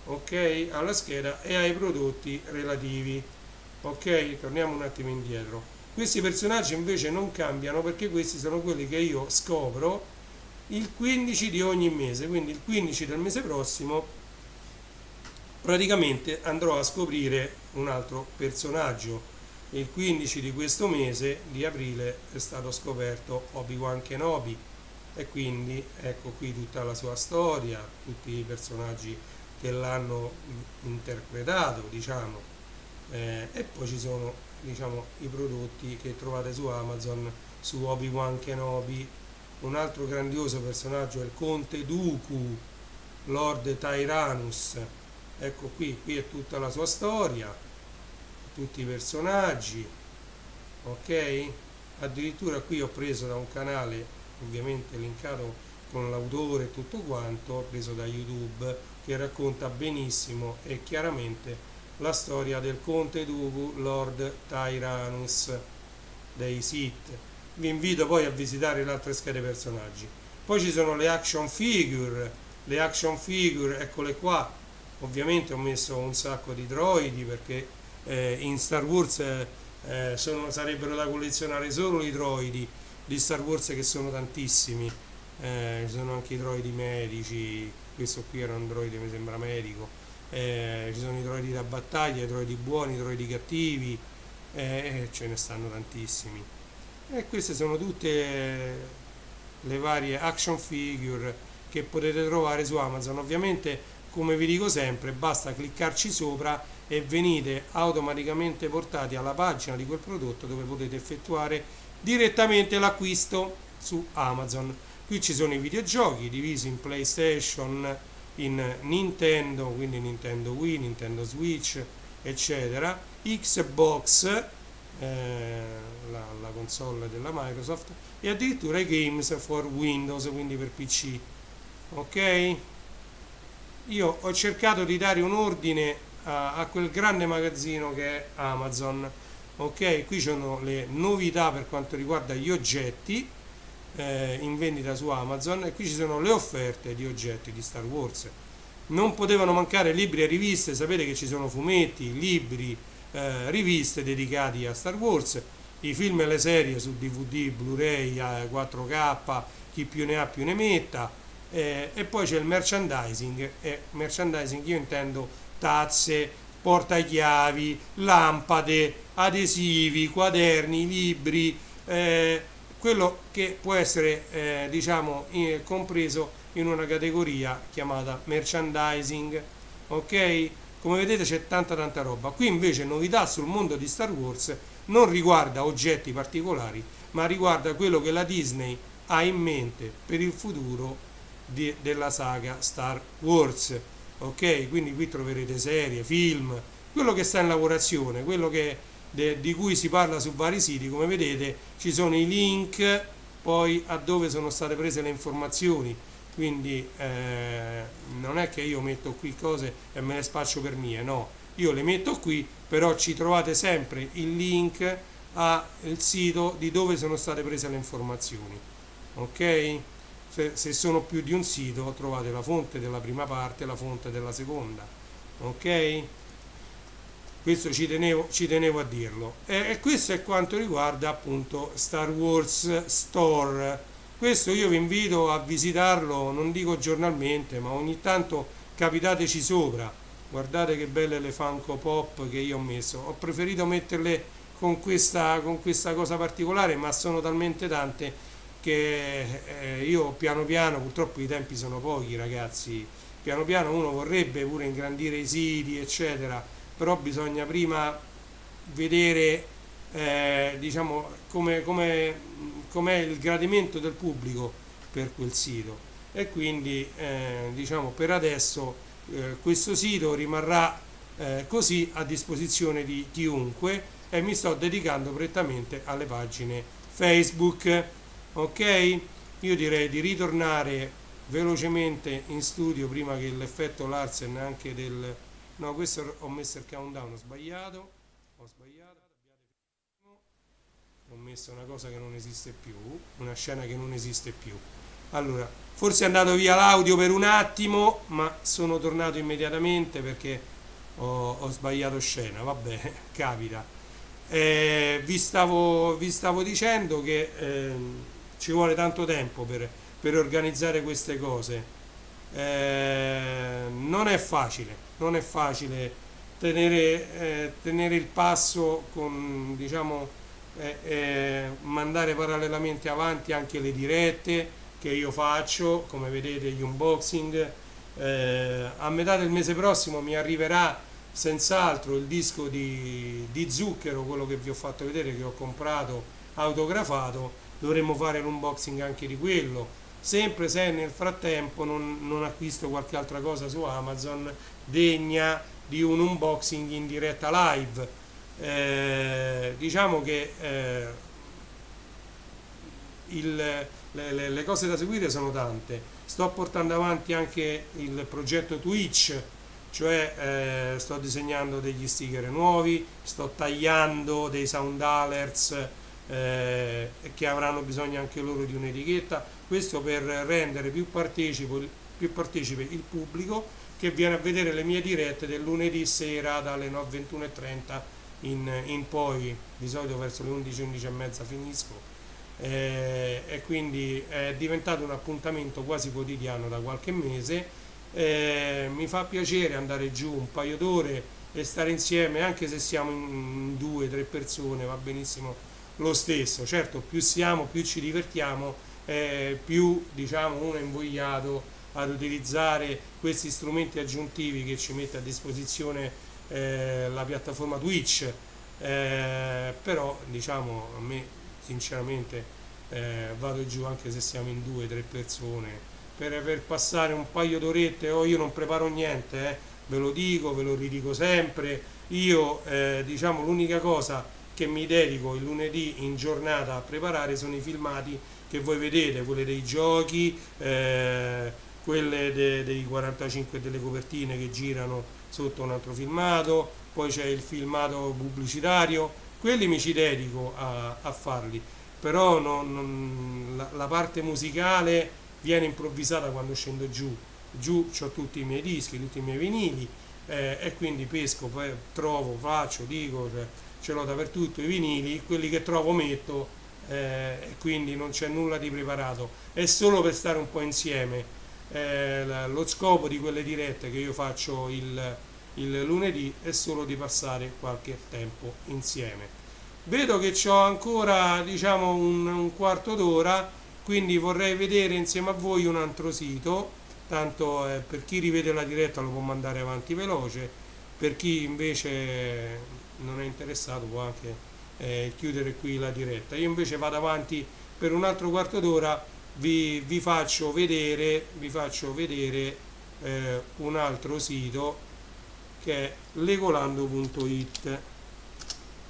ok, alla scheda e ai prodotti relativi. Ok, torniamo un attimo indietro. Questi personaggi invece non cambiano, perché questi sono quelli che io scopro il 15 di ogni mese, quindi il 15 del mese prossimo praticamente andrò a scoprire un altro personaggio. Il 15 di questo mese di aprile è stato scoperto Obi-Wan Kenobi, e quindi ecco qui tutta la sua storia, tutti i personaggi che l'hanno interpretato, diciamo, e poi ci sono, diciamo, i prodotti che trovate su Amazon su Obi-Wan Kenobi. Un altro grandioso personaggio è il Conte Dooku, Lord Tyrannus. Ecco qui è tutta la sua storia, tutti i personaggi, ok? Addirittura qui ho preso da un canale, ovviamente linkato con l'autore e tutto quanto, ho preso da YouTube, che racconta benissimo e chiaramente la storia del Conte Dooku, Lord Tyrannus dei Sith. Vi invito poi a visitare le altre schede personaggi. Poi ci sono le action figure, eccole qua. Ovviamente ho messo un sacco di droidi, perché in Star Wars sarebbero da collezionare solo i droidi di Star Wars, che sono tantissimi. Ci sono anche i droidi medici, questo qui era un droide, mi sembra medico. Ci sono i droidi da battaglia, i droidi buoni, i droidi cattivi, ce ne stanno tantissimi. E queste sono tutte le varie action figure che potete trovare su Amazon. Ovviamente, come vi dico sempre, basta cliccarci sopra e venite automaticamente portati alla pagina di quel prodotto, dove potete effettuare direttamente l'acquisto su Amazon. Qui ci sono i videogiochi divisi in PlayStation, in Nintendo, quindi Nintendo Wii, Nintendo Switch, eccetera, Xbox, la console della Microsoft, e addirittura i games for Windows, quindi per PC. Ok? Io ho cercato di dare un ordine a quel grande magazzino che è Amazon. Ok, qui sono le novità per quanto riguarda gli oggetti in vendita su Amazon, e qui ci sono le offerte di oggetti di Star Wars. Non potevano mancare libri e riviste. Sapete che ci sono fumetti, libri, riviste dedicati a Star Wars, i film e le serie su DVD, Blu-ray, 4K, chi più ne ha più ne metta, e poi c'è il merchandising. Merchandising io intendo tazze, portachiavi, lampade, adesivi, quaderni, libri, quello che può essere diciamo compreso in una categoria chiamata merchandising. Ok? Come vedete c'è tanta roba. Qui invece novità sul mondo di Star Wars non riguarda oggetti particolari, ma riguarda quello che la Disney ha in mente per il futuro della saga Star Wars. Ok, quindi qui troverete serie, film, quello che sta in lavorazione, quello di cui si parla su vari siti. Come vedete ci sono i link poi a dove sono state prese le informazioni, quindi non è che io metto qui cose e me le spaccio per mie, no, io le metto qui, però ci trovate sempre il link al sito di dove sono state prese le informazioni, ok? Se sono più di un sito trovate la fonte della prima parte e la fonte della seconda, ok? Questo ci tenevo a dirlo. E questo è quanto riguarda appunto Star Wars Store. Questo io vi invito a visitarlo, non dico giornalmente, ma ogni tanto capitateci sopra. Guardate che belle le Funko Pop che io ho messo. Ho preferito metterle con questa cosa particolare, ma sono talmente tante che io piano piano, purtroppo i tempi sono pochi ragazzi, piano piano uno vorrebbe pure ingrandire i siti, eccetera, però bisogna prima vedere diciamo com'è il gradimento del pubblico per quel sito, e quindi diciamo per adesso questo sito rimarrà così a disposizione di chiunque, e mi sto dedicando prettamente alle pagine Facebook. Ok, io direi di ritornare velocemente in studio prima che l'effetto Larsen anche del... No, questo ho messo il countdown, ho sbagliato, ho messo una cosa che non esiste più, una scena che non esiste più. Allora, forse è andato via l'audio per un attimo, ma sono tornato immediatamente perché ho sbagliato scena, vabbè, capita. Vi stavo dicendo che ci vuole tanto tempo per organizzare queste cose. Non è facile tenere il passo con, diciamo, mandare parallelamente avanti anche le dirette che io faccio, come vedete gli unboxing. A metà del mese prossimo mi arriverà senz'altro il disco di Zucchero, quello che vi ho fatto vedere, che ho comprato autografato. Dovremmo fare l'unboxing anche di quello, sempre se nel frattempo non acquisto qualche altra cosa su Amazon degna di un unboxing in diretta live. Diciamo che le cose da seguire sono tante. Sto portando avanti anche il progetto Twitch, cioè sto disegnando degli sticker nuovi, sto tagliando dei sound alerts che avranno bisogno anche loro di un'etichetta, questo per rendere più partecipe il pubblico che viene a vedere le mie dirette del lunedì sera dalle 21:30 in poi, di solito verso le 11, 11 e mezza finisco, e quindi è diventato un appuntamento quasi quotidiano da qualche mese. Mi fa piacere andare giù un paio d'ore e stare insieme, anche se siamo in 2 o 3 persone, va benissimo lo stesso. Certo, più siamo, più ci divertiamo, più diciamo uno è invogliato ad utilizzare questi strumenti aggiuntivi che ci mette a disposizione la piattaforma Twitch. Però diciamo a me sinceramente vado giù anche se siamo in 2 o 3 persone per passare un paio d'orette. Io non preparo niente, ve lo dico, ve lo ridico sempre. Io diciamo l'unica cosa che mi dedico il lunedì in giornata a preparare sono i filmati che voi vedete, quelle dei giochi, quelle dei 45 delle copertine che girano sotto un altro filmato, poi c'è il filmato pubblicitario, quelli mi ci dedico a farli, però la parte musicale viene improvvisata quando scendo giù. Giù ho tutti i miei dischi, tutti i miei vinili, e quindi pesco, poi trovo, faccio, dico, ce l'ho dappertutto i vinili, quelli che trovo metto, quindi non c'è nulla di preparato, è solo per stare un po' insieme. Lo scopo di quelle dirette che io faccio il lunedì è solo di passare qualche tempo insieme. Vedo che ho ancora diciamo un quarto d'ora, quindi vorrei vedere insieme a voi un altro sito, tanto per chi rivede la diretta lo può mandare avanti veloce, per chi invece non è interessato può anche chiudere qui la diretta. Io invece vado avanti per un altro quarto d'ora vi faccio vedere un altro sito che è legolando.it.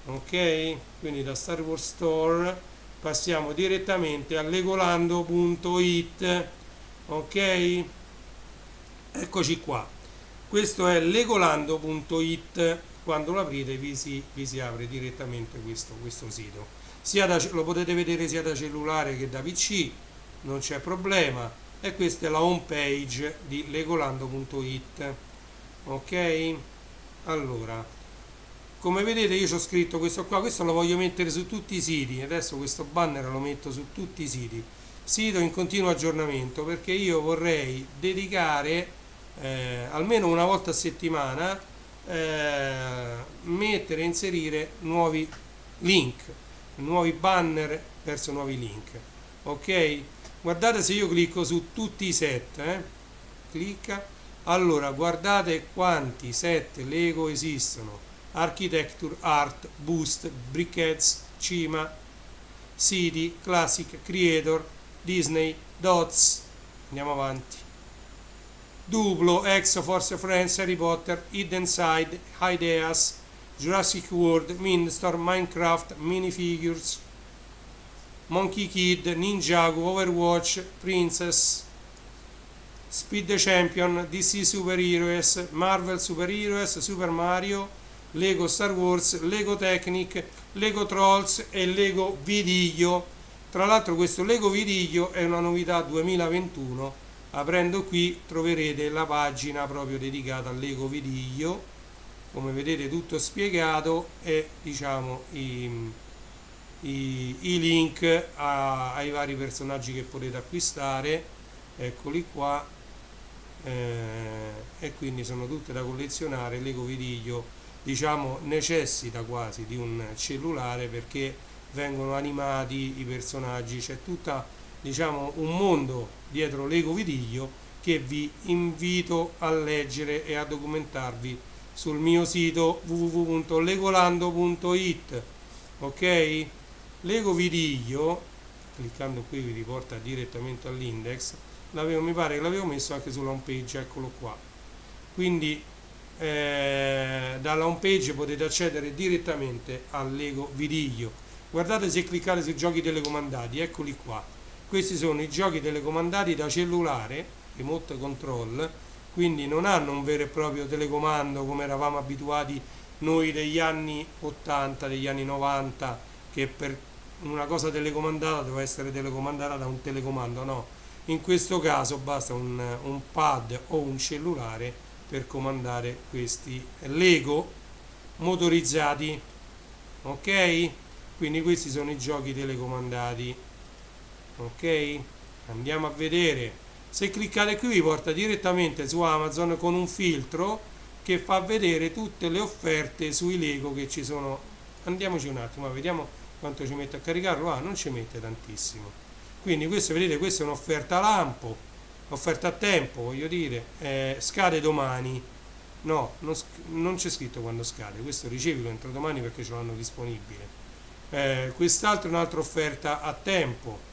ok, quindi da Star Wars Store passiamo direttamente a legolando.it. ok, eccoci qua, questo è legolando.it. quando lo aprite vi si apre direttamente questo sito, lo potete vedere sia da cellulare che da PC, non c'è problema, e questa è la home page di legolando.it. ok, allora, come vedete io ci ho scritto questo qua, questo lo voglio mettere su tutti i siti, adesso questo banner lo metto su tutti i siti, sito in continuo aggiornamento, perché io vorrei dedicare almeno una volta a settimana mettere e inserire nuovi link, nuovi banner verso nuovi link. ok, guardate, se io clicco su tutti i set, clicca, allora guardate quanti set Lego esistono: Architecture, Art, Boost, Brickheads, Cima, City, Classic, Creator, Disney, Dots, andiamo avanti, Duplo, Exo, Force Friends, Harry Potter, Hidden Side, Ideas, Jurassic World, Mindstorm, Minecraft, Minifigures, Monkey Kid, Ninjago, Overwatch, Princess, Speed the Champion, DC Super Heroes, Marvel Super Heroes, Super Mario, Lego Star Wars, Lego Technic, Lego Trolls e Lego Vidiglio. Tra l'altro questo Lego Vidiglio è una novità 2021, aprendo qui troverete la pagina proprio dedicata al Lego Vidiglio, come vedete tutto spiegato, e diciamo i link ai vari personaggi che potete acquistare, eccoli qua, e quindi sono tutte da collezionare. Lego Vidiglio diciamo necessita quasi di un cellulare perché vengono animati i personaggi, c'è tutta diciamo un mondo dietro Lego Vidiglio che vi invito a leggere e a documentarvi sul mio sito www.legolando.it. ok, Lego Vidiglio, cliccando qui vi riporta direttamente all'index, mi pare che l'avevo messo anche sulla home page, eccolo qua, quindi dalla home page potete accedere direttamente al Lego Vidiglio. Guardate, se cliccate sui giochi telecomandati, eccoli qua, questi sono i giochi telecomandati da cellulare, remote control, quindi non hanno un vero e proprio telecomando come eravamo abituati noi degli anni 80, degli anni 90, che per una cosa telecomandata doveva essere telecomandata da un telecomando. No, in questo caso basta un pad o un cellulare per comandare questi Lego motorizzati. ok, quindi questi sono i giochi telecomandati. ok, andiamo a vedere, se cliccate qui vi porta direttamente su Amazon con un filtro che fa vedere tutte le offerte sui Lego che ci sono. Andiamoci un attimo, vediamo quanto ci mette a caricarlo. Non ci mette tantissimo, quindi questo, vedete, questa è un'offerta lampo, offerta a tempo, voglio dire, scade domani. No, non c'è scritto quando scade, questo ricevilo entro domani perché ce l'hanno disponibile. Quest'altro è un'altra offerta a tempo,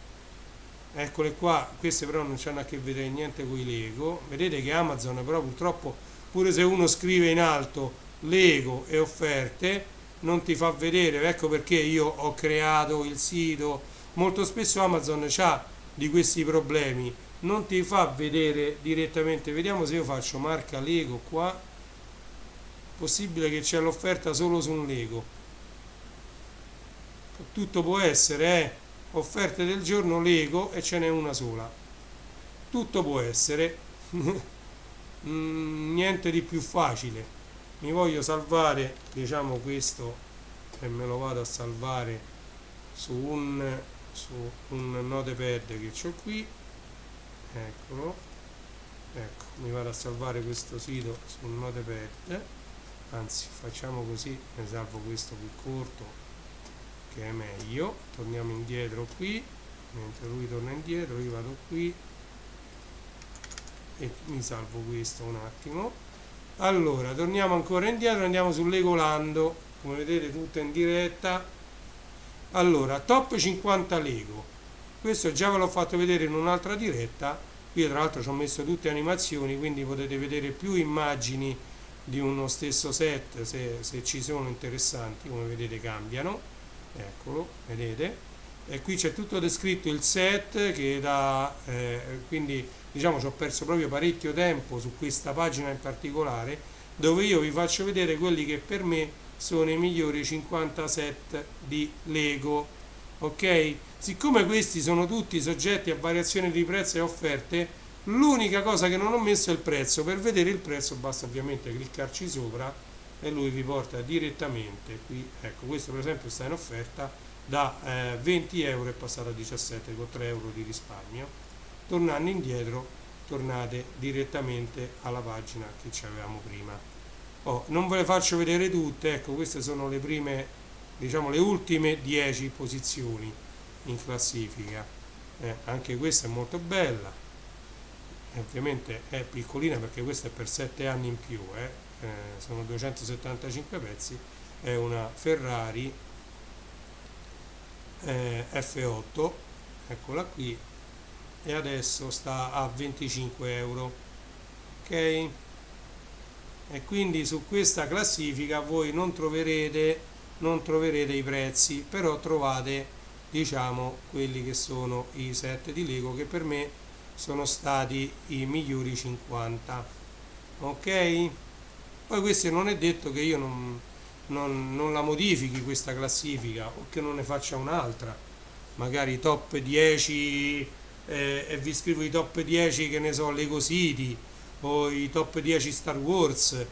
eccole qua, queste però non c'hanno a che vedere niente con i Lego. Vedete che Amazon però purtroppo, pure se uno scrive in alto Lego e offerte, non ti fa vedere. Ecco perché io ho creato il sito, molto spesso Amazon ha di questi problemi, non ti fa vedere direttamente. Vediamo se io faccio marca Lego qua, possibile che c'è l'offerta solo su un Lego, tutto può essere, offerte del giorno Lego e ce n'è una sola, tutto può essere. Niente di più facile. Mi voglio salvare diciamo questo e me lo vado a salvare su un notepad che ho qui, eccolo, ecco, mi vado a salvare questo sito sul notepad, anzi facciamo così, ne salvo questo più corto che è meglio. Torniamo indietro qui, mentre lui torna indietro io vado qui e mi salvo questo un attimo. Allora torniamo ancora indietro, andiamo su Legolando, come vedete tutto in diretta. Allora top 50 Lego, Questo già ve l'ho fatto vedere in un'altra diretta. Io tra l'altro ci ho messo tutte animazioni, quindi potete vedere più immagini di uno stesso set se ci sono interessanti. Come vedete cambiano, eccolo, vedete, e qui c'è tutto descritto il set che quindi diciamo ci ho perso proprio parecchio tempo su questa pagina in particolare, dove io vi faccio vedere quelli che per me sono i migliori 50 set di Lego. Ok, siccome questi sono tutti soggetti a variazioni di prezzo e offerte, l'unica cosa che non ho messo è il prezzo. Per vedere il prezzo basta ovviamente cliccarci sopra e lui vi porta direttamente qui. Ecco, questo per esempio sta in offerta, da 20 euro è passato a 17 con 3 euro di risparmio. Tornando indietro tornate direttamente alla pagina che ci avevamo prima. Non ve le faccio vedere tutte, ecco, queste sono le prime, diciamo le ultime 10 posizioni in classifica. Anche questa è molto bella, ovviamente è piccolina perché questa è per 7 anni in più, sono 275 pezzi, è una Ferrari F8, eccola qui, e adesso sta a 25 euro. Ok, e quindi su questa classifica voi non troverete i prezzi, però trovate, diciamo, quelli che sono i set di Lego che per me sono stati i migliori 50. Ok, poi questo non è detto che io non la modifichi questa classifica o che non ne faccia un'altra, magari top 10, e vi scrivo i top 10, che ne so, Lego City o i top 10 Star Wars.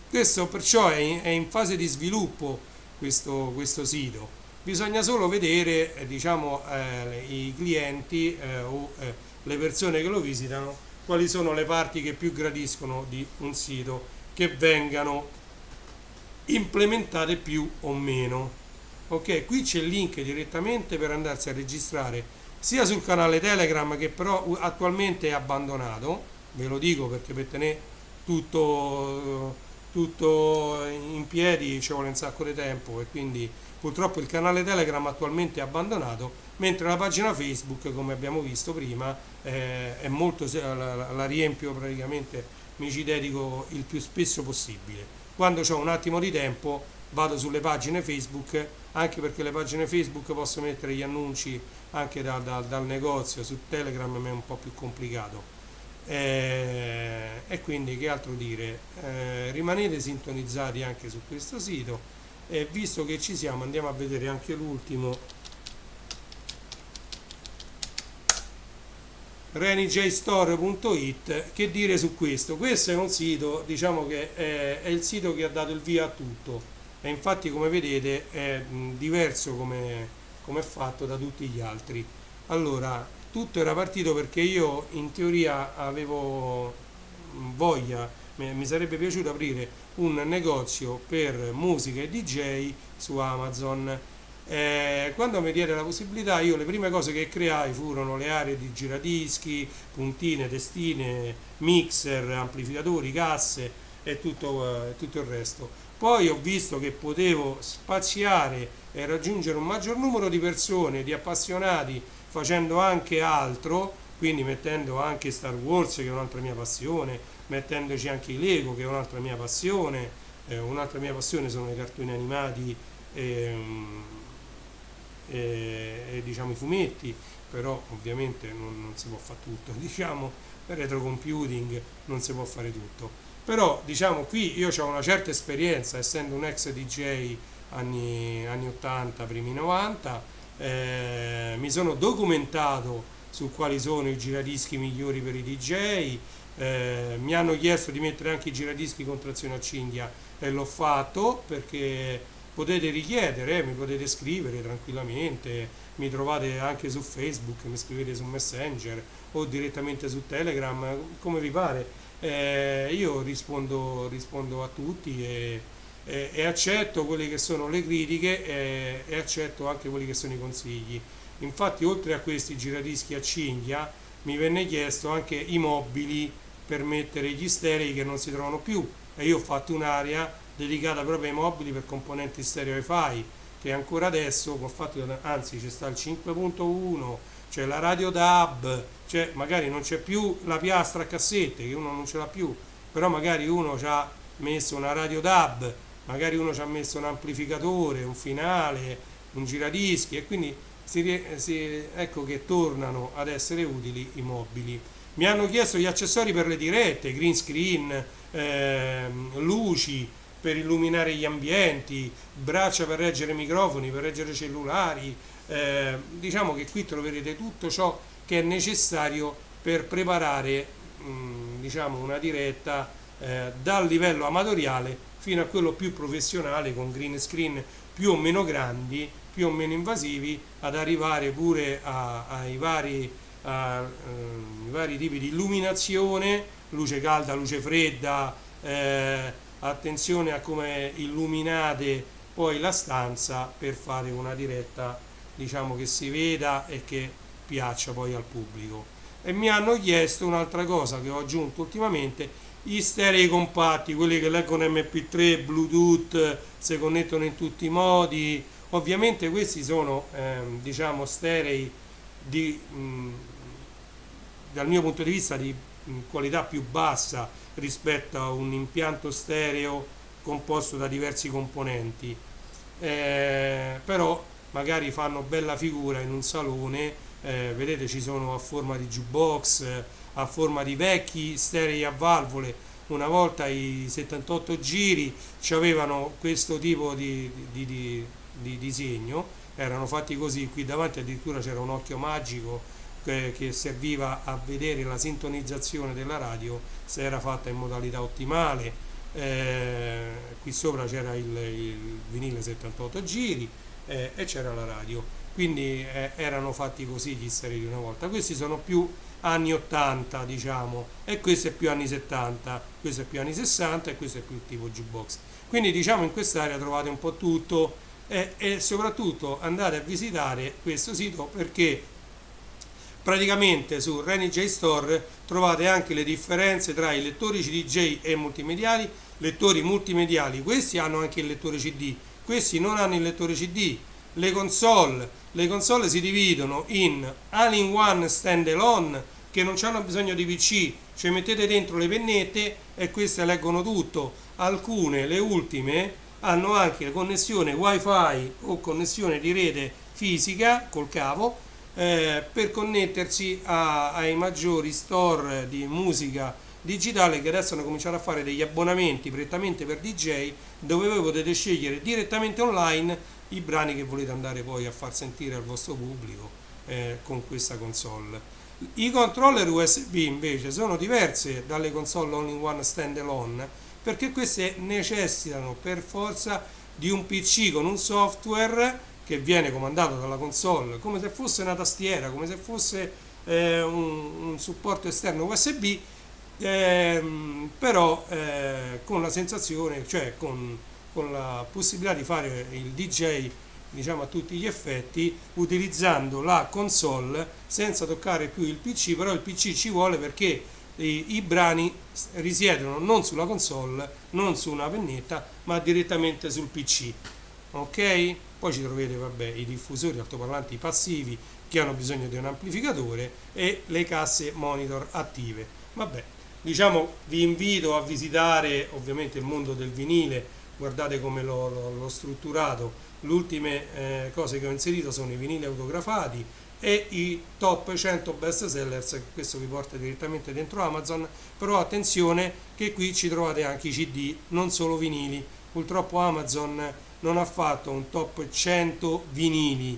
Questo perciò è in fase di sviluppo questo sito. Bisogna solo vedere, diciamo, i clienti o le persone che lo visitano, quali sono le parti che più gradiscono di un sito, che vengano implementate più o meno. Ok, qui c'è il link direttamente per andarsi a registrare sia sul canale Telegram, che però attualmente è abbandonato, ve lo dico perché per tenere tutto in piedi ci vuole un sacco di tempo, e quindi purtroppo il canale Telegram attualmente è abbandonato, mentre la pagina Facebook, come abbiamo visto prima, è molto, la riempio praticamente, mi ci dedico il più spesso possibile. Quando ho un attimo di tempo vado sulle pagine Facebook, anche perché le pagine Facebook posso mettere gli annunci anche dal negozio. Su Telegram mi è un po' più complicato. E quindi che altro dire, rimanete sintonizzati anche su questo sito, e visto che ci siamo andiamo a vedere anche l'ultimo, renijstore.it. Che dire su questo? Questo è un sito, diciamo che è il sito che ha dato il via a tutto, e infatti come vedete è diverso come è fatto da tutti gli altri. Allora, tutto era partito perché io in teoria avevo voglia, mi sarebbe piaciuto aprire un negozio per musica e DJ su Amazon. Quando mi diede la possibilità, io le prime cose che creai furono le aree di giradischi, puntine, testine, mixer, amplificatori, casse e tutto il resto. Poi ho visto che potevo spaziare e raggiungere un maggior numero di persone, di appassionati, facendo anche altro, quindi mettendo anche Star Wars, che è un'altra mia passione, mettendoci anche i Lego, che è un'altra mia passione. Un'altra mia passione sono i cartoni animati e diciamo i fumetti, però ovviamente non si può fare tutto, diciamo, per retrocomputing non si può fare tutto. Però diciamo qui io ho una certa esperienza, essendo un ex DJ anni 80, primi 90, mi sono documentato su quali sono i giradischi migliori per i DJ, mi hanno chiesto di mettere anche i giradischi con trazione a cinghia e l'ho fatto, perché potete richiedere, mi potete scrivere tranquillamente, mi trovate anche su Facebook, mi scrivete su Messenger o direttamente su Telegram, come vi pare. Io rispondo a tutti e accetto quelle che sono le critiche, e accetto anche quelli che sono i consigli. Infatti, oltre a questi giradischi a cinghia, mi venne chiesto anche i mobili per mettere gli sterei che non si trovano più, e io ho fatto un'area dedicata proprio ai mobili per componenti stereo hi-fi, che ancora adesso col fatto che anzi c'è sta il 5.1, c'è la radio DAB, magari non c'è più la piastra a cassette, che uno non ce l'ha più, però magari uno ci ha messo una radio DAB, magari uno ci ha messo un amplificatore, un finale, un giradischi, e quindi ecco che tornano ad essere utili i mobili. Mi hanno chiesto gli accessori per le dirette, green screen, luci per illuminare gli ambienti, braccia per reggere microfoni, per reggere cellulari. Diciamo che qui troverete tutto ciò che è necessario per preparare diciamo una diretta dal livello amatoriale fino a quello più professionale, con green screen più o meno grandi, più o meno invasivi, ad arrivare pure ai vari tipi di illuminazione, luce calda, luce fredda, attenzione a come illuminate poi la stanza per fare una diretta, diciamo, che si veda e che piaccia poi al pubblico. E mi hanno chiesto un'altra cosa che ho aggiunto ultimamente: gli sterei compatti, quelli che leggono MP3, Bluetooth, si connettono in tutti i modi. Ovviamente questi sono diciamo sterei dal mio punto di vista di qualità più bassa rispetto a un impianto stereo composto da diversi componenti, però magari fanno bella figura in un salone. Vedete, ci sono a forma di jukebox, a forma di vecchi sterei a valvole. Una volta i 78 giri avevano questo tipo di disegno, erano fatti così. Qui davanti addirittura c'era un occhio magico che serviva a vedere la sintonizzazione della radio, se era fatta in modalità ottimale. Qui sopra c'era il vinile 78 giri e c'era la radio, quindi erano fatti così gli sterei di una volta. Questi sono più anni 80, diciamo, e questo è più anni 70, questo è più anni 60 e questo è più tipo jukebox. Quindi diciamo in quest'area trovate un po' tutto, e soprattutto andate a visitare questo sito, perché praticamente su Renij Store trovate anche le differenze tra i lettori CDJ e multimediali. Lettori multimediali, questi hanno anche il lettore CD, questi non hanno il lettore CD. Le console si dividono in all-in-one standalone, che non hanno bisogno di PC, ci mettete dentro le pennette e queste leggono tutto. Alcune, le ultime, hanno anche la connessione wifi o connessione di rete fisica col cavo, per connettersi ai maggiori store di musica digitale, che adesso hanno cominciato a fare degli abbonamenti prettamente per DJ, dove voi potete scegliere direttamente online i brani che volete andare poi a far sentire al vostro pubblico con questa console. I controller USB invece sono diverse dalle console all-in-one standalone, perché queste necessitano per forza di un PC con un software che viene comandato dalla console come se fosse una tastiera, come se fosse un supporto esterno USB, però con la sensazione, cioè con la possibilità di fare il DJ, diciamo, a tutti gli effetti, utilizzando la console senza toccare più il PC. Però il PC ci vuole perché i brani risiedono non sulla console, non su una pennetta, ma direttamente sul PC. Ok? Poi ci trovate, vabbè, i diffusori altoparlanti passivi che hanno bisogno di un amplificatore e le casse monitor attive. Vabbè, diciamo, vi invito a visitare ovviamente il mondo del vinile. Guardate come l'ho strutturato. Le ultime cose che ho inserito sono i vinili autografati e i top 100 best sellers. Questo vi porta direttamente dentro Amazon, però attenzione che qui ci trovate anche i CD, non solo vinili. Purtroppo Amazon non ha fatto un top 100 vinili,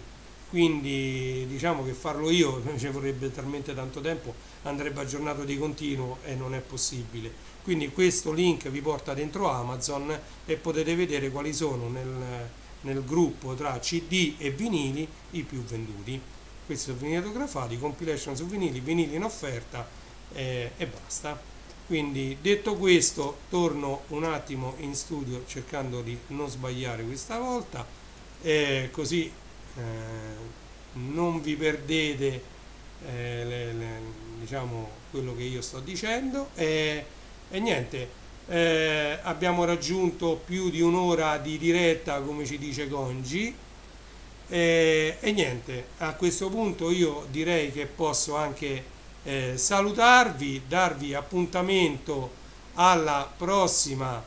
quindi diciamo che farlo io ci vorrebbe talmente tanto tempo, andrebbe aggiornato di continuo e non è possibile. Quindi questo link vi porta dentro Amazon e potete vedere quali sono nel gruppo tra CD e vinili i più venduti. Questi sono vinili autografati, compilation su vinili, vinili in offerta e basta. Quindi detto questo, torno un attimo in studio cercando di non sbagliare questa volta, così non vi perdete diciamo quello che io sto dicendo, e niente, abbiamo raggiunto più di un'ora di diretta, come ci dice Congi, E niente, a questo punto io direi che posso anche salutarvi, darvi appuntamento alla prossima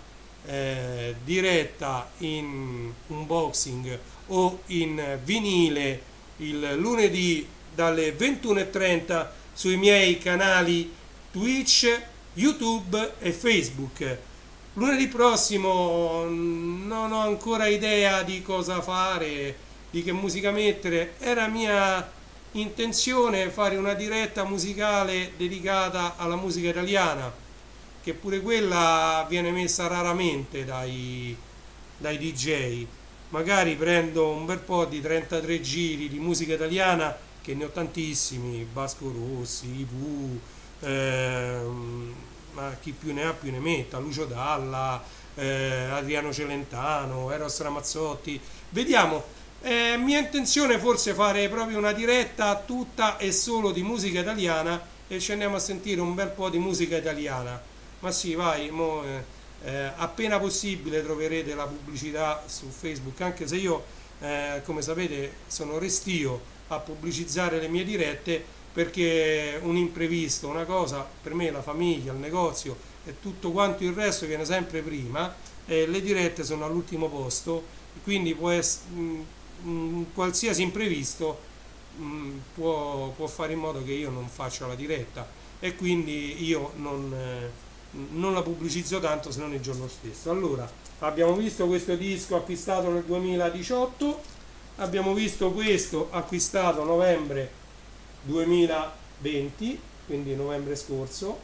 diretta in unboxing o in vinile il lunedì dalle 21:30 sui miei canali Twitch, YouTube e Facebook. Lunedì prossimo non ho ancora idea di cosa fare, di che musica mettere. Era mia intenzione fare una diretta musicale dedicata alla musica italiana, che pure quella viene messa raramente dai DJ. Magari prendo un bel po' di 33 giri di musica italiana, che ne ho tantissimi, Vasco Rossi, i Pooh, ma chi più ne ha più ne metta, Lucio Dalla, Adriano Celentano, Eros Ramazzotti. Vediamo, mia intenzione forse fare proprio una diretta tutta e solo di musica italiana e ci andiamo a sentire un bel po' di musica italiana. Ma sì, vai, appena possibile troverete la pubblicità su Facebook, anche se io, come sapete, sono restio a pubblicizzare le mie dirette perché un imprevisto, una cosa, per me la famiglia, il negozio e tutto quanto il resto viene sempre prima, le dirette sono all'ultimo posto, quindi può essere, qualsiasi imprevisto può fare in modo che io non faccia la diretta e quindi io non la pubblicizzo tanto se non il giorno stesso. Allora, abbiamo visto questo disco acquistato nel 2018, abbiamo visto questo acquistato novembre 2020, quindi novembre scorso.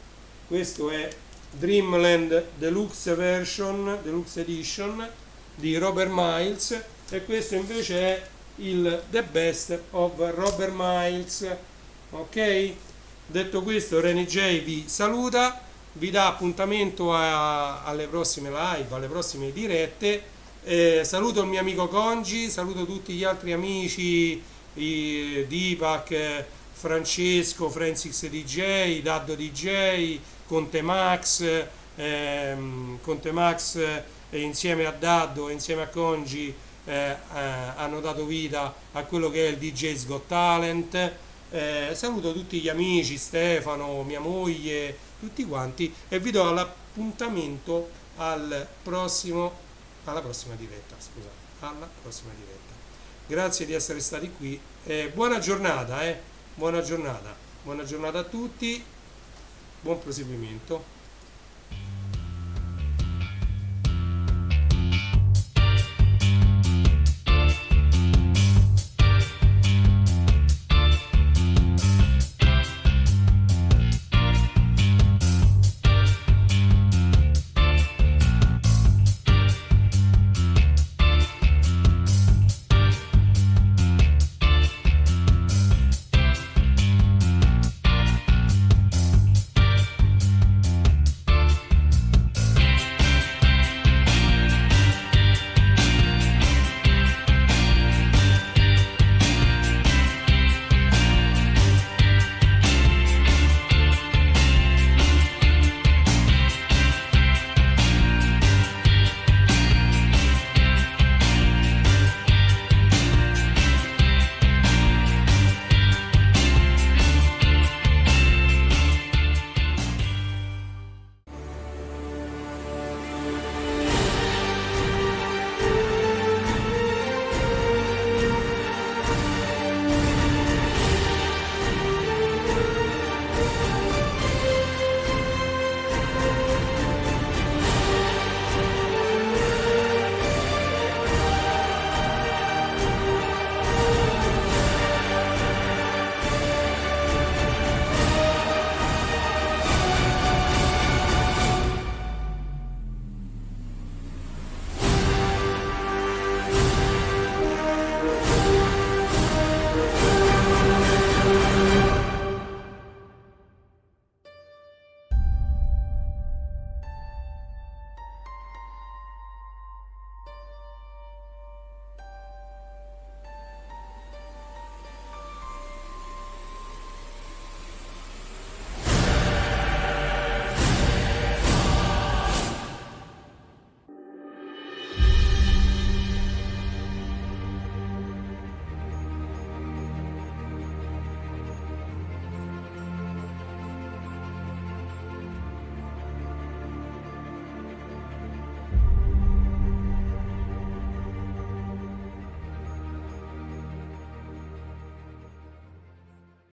Questo è Dreamland Deluxe Version, Deluxe Edition di Robert Miles, e questo invece è il The Best of Robert Miles. Ok? Detto questo, Reni J vi saluta, vi dà appuntamento alle prossime live, alle prossime dirette. Saluto il mio amico Congi, saluto tutti gli altri amici, Deepak, Francesco, Francis DJ, Daddo DJ, Conte Max, insieme a Daddo e insieme a Congi hanno dato vita a quello che è il DJ's Got Talent. Saluto tutti gli amici, Stefano, mia moglie, tutti quanti, e vi do l'appuntamento alla prossima diretta, scusate, alla prossima diretta. Grazie di essere stati qui, buona giornata, buona giornata a tutti, buon proseguimento.